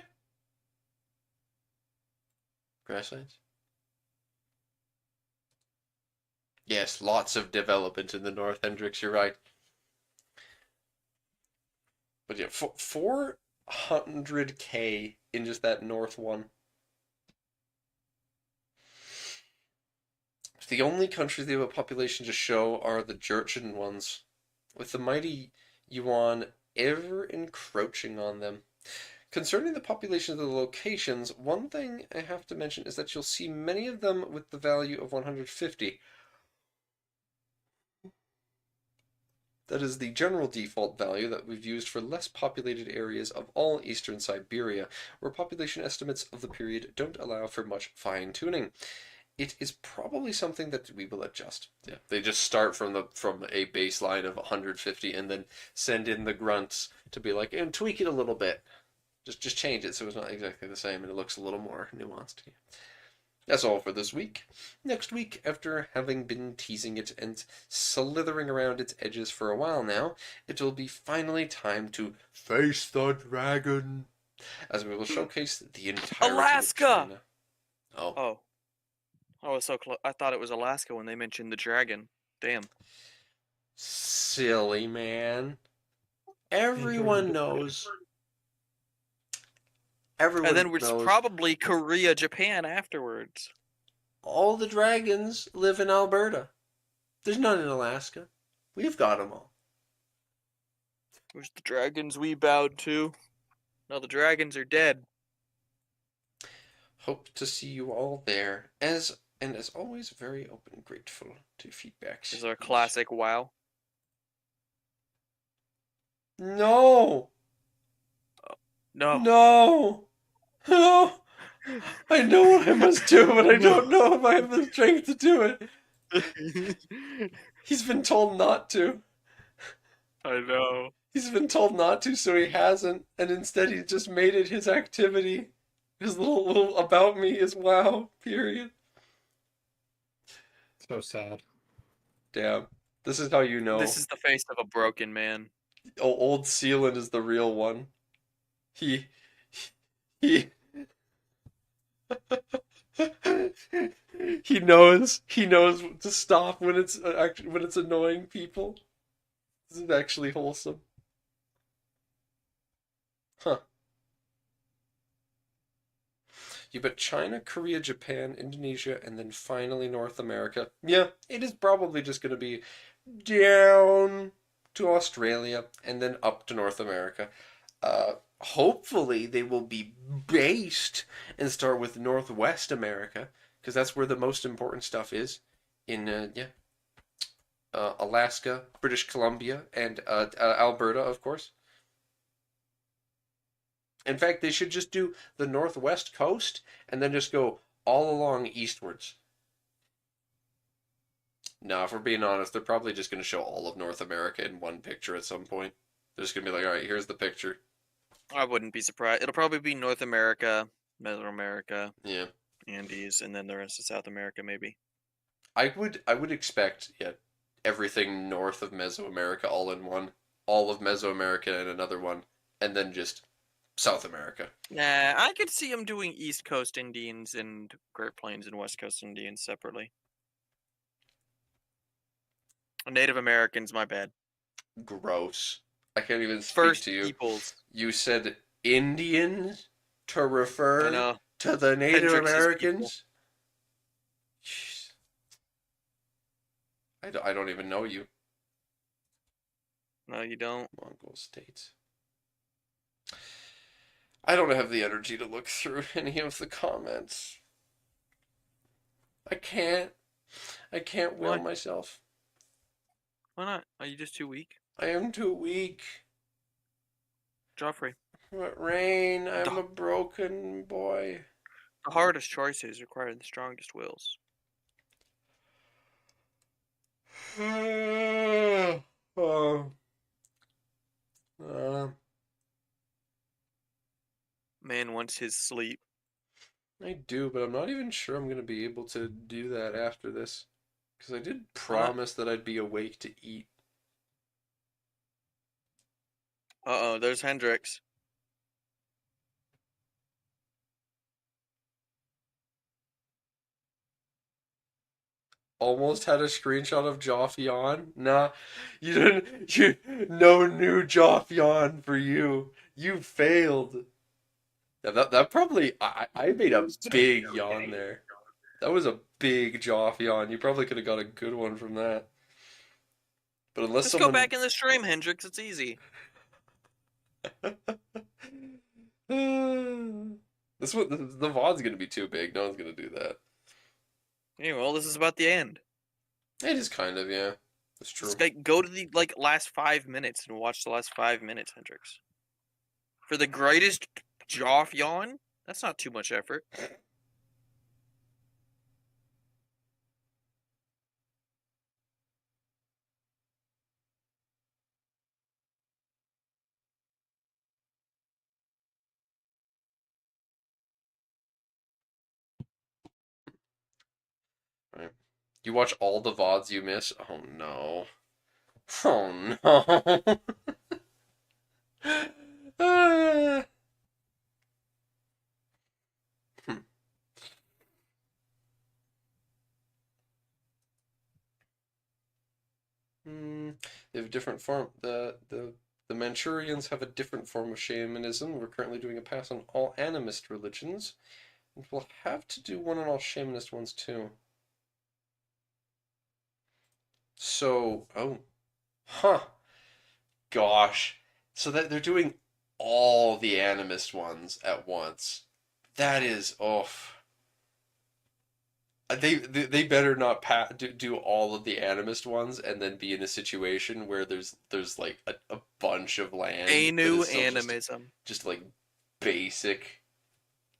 Grasslands. Yes, lots of development in the north, Hendrix. You're right. But yeah, 400K in just that north one. The only countries that have a population to show are the Jurchen ones, with the mighty Yuan ever encroaching on them. Concerning the population of the locations, one thing I have to mention is that you'll see many of them with the value of 150. That is the general default value that we've used for less populated areas of all eastern Siberia, where population estimates of the period don't allow for much fine-tuning. It is probably something that we will adjust. Yeah, they just start from a baseline of 150 and then send in the grunts to be like, and tweak it a little bit. Just change it so it's not exactly the same and it looks a little more nuanced. That's all for this week. Next week, after having been teasing it and slithering around its edges for a while now, it will be finally time to face the dragon, as we will showcase the entirety Alaska! of China. Oh. Oh. I was so close. I thought it was Alaska when they mentioned the dragon. Damn. Silly man. Everyone knows. Everyone And then it's knows probably Korea, Japan afterwards. all the dragons live in Alberta. There's none in Alaska. We've got them all. Where's the dragons we bowed to? No, the dragons are dead. Hope to see you all there. As always, very open and grateful to feedbacks. Is there a classic WoW? No! No. No! No! I know what I must do, but I don't know if I have the strength to do it. He's been told not to. I know. He's been told not to, so he hasn't, and instead he just made it his activity. His little about me is WoW, period. So sad. Damn. This is how you know. This is the face of a broken man. Old Sealand is the real one. He he knows to stop when it's annoying people. This is actually wholesome. Huh. You bet China, Korea, Japan, Indonesia, and then finally North America. Yeah, it is probably just going to be down to Australia and then up to North America. Hopefully they will be based and start with Northwest America, because that's where the most important stuff is. In Alaska, British Columbia, and Alberta, of course. In fact, they should just do the northwest coast and then just go all along eastwards. Now, if we're being honest, they're probably just going to show all of North America in one picture at some point. They're just going to be like, all right, here's the picture. I wouldn't be surprised. It'll probably be North America, Mesoamerica, Yeah. Andes, and then the rest of South America, maybe. I would expect, everything north of Mesoamerica all in one, all of Mesoamerica in another one, and then just South America. Nah, I could see them doing East Coast Indians and Great Plains and West Coast Indians separately. Native Americans, my bad. Gross. I can't even speak First to you. Peoples. You said Indians to refer I know. to the Native Hendrix's Americans? Jeez. I don't even know you. No, you don't. Mongol states. I don't have the energy to look through any of the comments. I can't will Why? myself. Why not? Are you just too weak? I am too weak. Joffrey. But Rain, I'm a broken boy. The hardest choices require the strongest wills. Man wants his sleep. I do, but I'm not even sure I'm going to be able to do that after this. Because I did promise that I'd be awake to eat. Uh-oh, there's Hendrix. Almost had a screenshot of Joffy. Nah, you didn't. No new Joffy for you. You failed. Yeah, that probably. I made a big yawn there. That was a big Joffy. You probably could have got a good one from that. But unless Just go back in the stream, Hendrix. It's easy. the VOD's gonna be too big. No one's gonna do that. Yeah, well, this is about the end. It is kind of, yeah. It's true. Just like go to the last 5 minutes and watch the last 5 minutes, Hendrix. For the greatest jaw yawn, that's not too much effort. Right. You watch all the VODs you miss? Oh no. Oh no. Ah. Hmm. They have a different form. The Manchurians have a different form of shamanism. We're currently doing a pass on all animist religions, and we'll have to do one on all shamanist ones too. So, oh, huh, gosh. So that they're doing all the animist ones at once. That is, oh. They better not do all of the animist ones and then be in a situation where there's like a bunch of land A that new is still animism. just like basic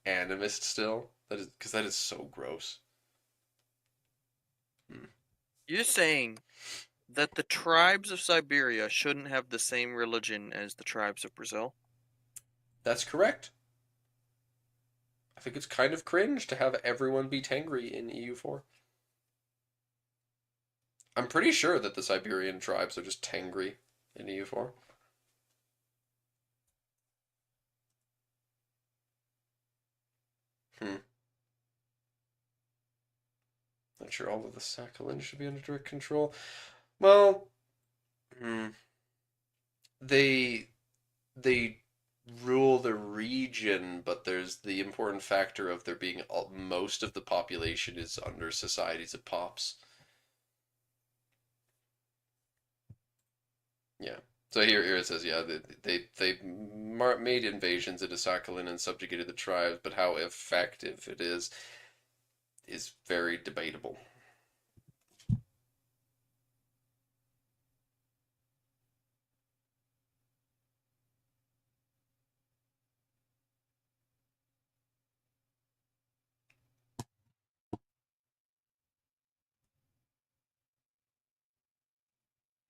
animist still. That is because that is so gross. Hmm. You're saying that the tribes of Siberia shouldn't have the same religion as the tribes of Brazil? That's correct. I think it's kind of cringe to have everyone be Tengri in EU4. I'm pretty sure that the Siberian tribes are just Tengri in EU4. Hmm. Not sure all of the Sakhalin should be under direct control. Well, hmm. they they rule the region, but there's the important factor of there being most of the population is under societies of pops. Yeah. So here it says, yeah, they made invasions into Sakhalin and subjugated the tribes, but how effective it is very debatable.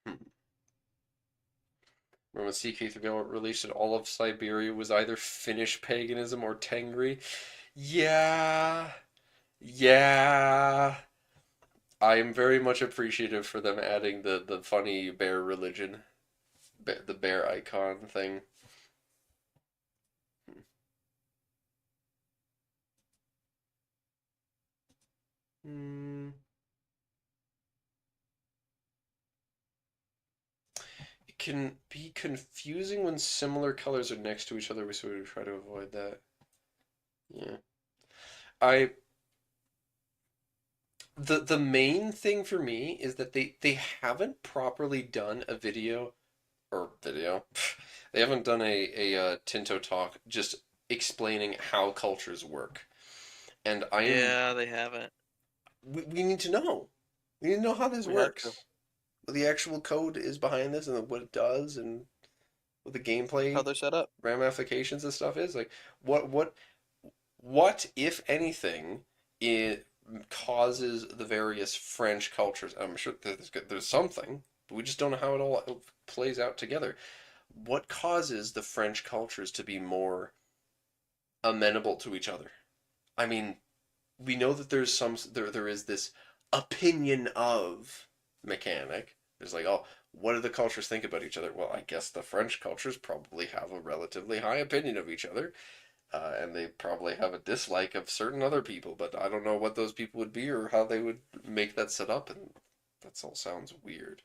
Hmm. Remember when CK3 released it, all of Siberia was either Finnish paganism or Tengri? Yeah. Yeah. I am very much appreciative for them adding the funny bear religion, the bear icon thing. Hmm. It can be confusing when similar colors are next to each other, so we try to avoid that. Yeah. I the main thing for me is that they haven't properly done a video. They haven't done a Tinto talk just explaining how cultures work. And I am Yeah, they haven't. we need to know. We need to know how this We have to. works. What the actual code is behind this and what it does and what the How gameplay they're set up. ramifications and stuff is. Like what if anything it causes the various French cultures. I'm sure there's something, but we just don't know how it all plays out together. What causes the French cultures to be more amenable to each other? I mean, we know that there is this opinion of mechanic. There's like, oh, what do the cultures think about each other? Well, I guess the French cultures probably have a relatively high opinion of each other, and they probably have a dislike of certain other people. But I don't know what those people would be or how they would make that set up, and that all sounds weird.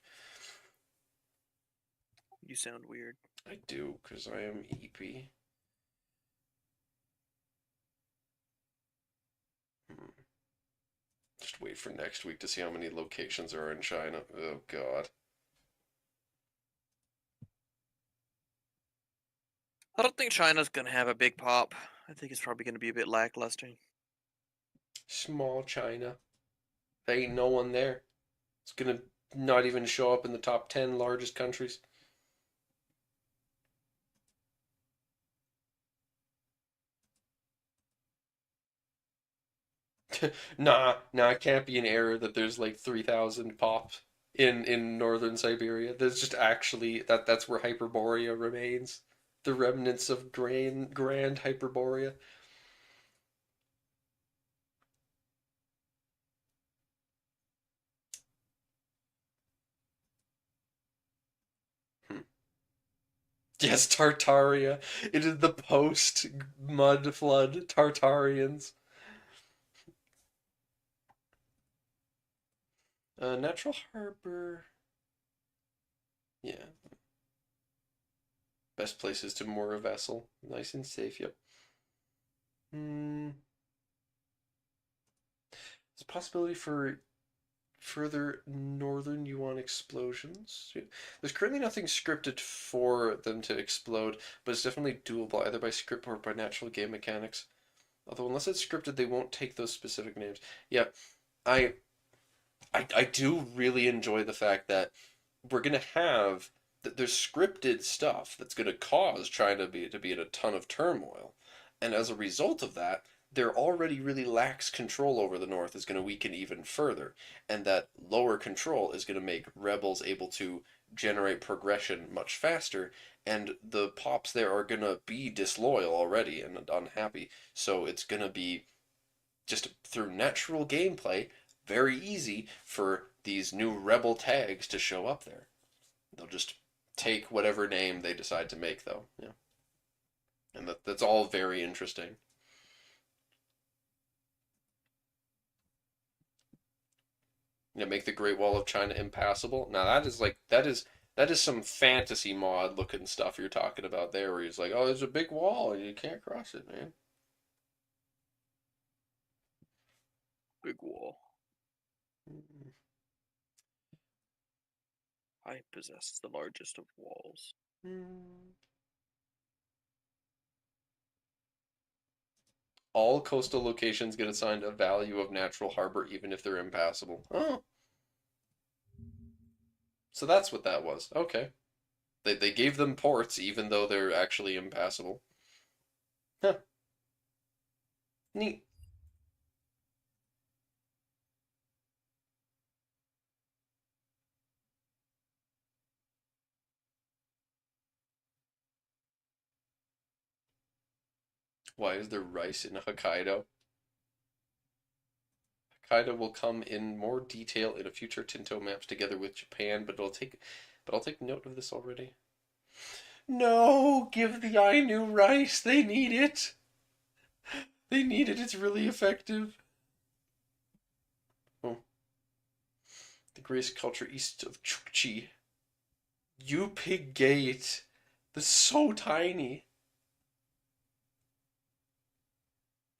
You sound weird. I do because I am EP. Hmm. Just wait for next week to see how many locations are in China. Oh God. I don't think China's gonna have a big pop. I think it's probably gonna be a bit lackluster. Small China. There ain't no one there. It's gonna not even show up in the top 10 largest countries. Nah, it can't be an error that there's like 3,000 pops in northern Siberia. There's just actually that's where Hyperborea remains. The remnants of grand Hyperborea. Hmm. Yes, Tartaria. It is the post mud flood Tartarians. Natural harbor. Yeah. Best places to moor a vessel. Nice and safe, yep. Hmm. There's a possibility for further northern yuan explosions. There's currently nothing scripted for them to explode, but it's definitely doable either by script or by natural game mechanics. Although unless it's scripted, they won't take those specific names. Yeah, I I do really enjoy the fact that we're gonna have that there's scripted stuff that's gonna cause China to be in a ton of turmoil, and as a result of that, their already really lax control over the North is gonna weaken even further, and that lower control is gonna make rebels able to generate progression much faster, and the pops there are gonna be disloyal already and unhappy, so it's gonna be just through natural gameplay very easy for these new rebel tags to show up there. They'll just take whatever name they decide to make, though. Yeah, and that's all very interesting. Yeah, make the Great Wall of China impassable. Now that is some fantasy mod looking stuff you're talking about there, where he's like, oh, there's a big wall and you can't cross it, man. Big wall. I possess the largest of walls. All coastal locations get assigned a value of natural harbor, even if they're impassable. Oh, so that's what that was. Okay. They gave them ports even though they're actually impassable. Huh. Neat. Why is there rice in Hokkaido? Hokkaido will come in more detail in a future Tinto maps together with Japan, but I'll take note of this already. No, give the Ainu rice. They need it. They need it. It's really effective. Oh, the greatest culture east of Chukchi. Upig Gate. That's so tiny.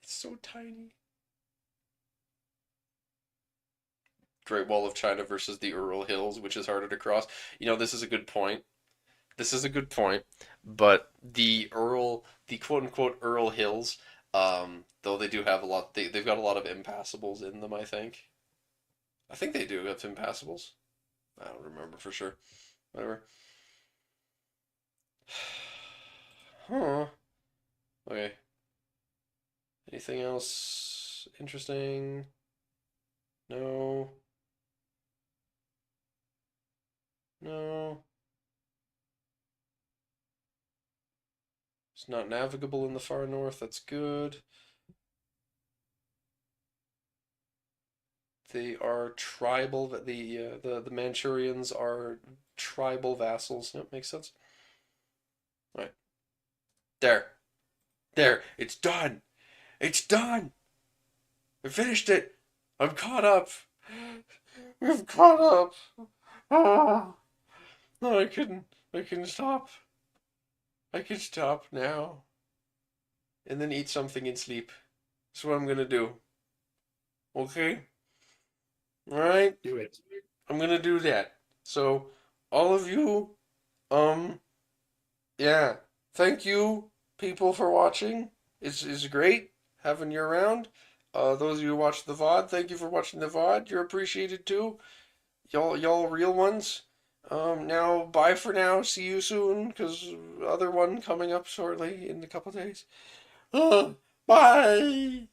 It's so tiny. Great Wall of China versus the Ural Hills, which is harder to cross. This is a good point. This is a good point. But the quote unquote Ural Hills, though they do have a lot, they've got a lot of impassables in them, I think. I think they do have impassables. I don't remember for sure. Whatever. Huh. Okay. Anything else interesting? No. No. It's not navigable in the far north. That's good. They are tribal. The Manchurians are tribal vassals. Yep, makes sense. All right, there. It's done. It's done. I finished it. I'm caught up. We've caught up. Oh, no, I couldn't. I couldn't stop. I can stop now, and then eat something and sleep. That's what I'm gonna do. Okay. All right. Do it. I'm gonna do that. So, all of you, um, yeah, thank you, people, for watching. It's great having you around. Those of you who watch the VOD, thank you for watching the VOD. You're appreciated too. y'all real ones. Now bye for now. See you soon, cause other one coming up shortly in a couple days. Bye.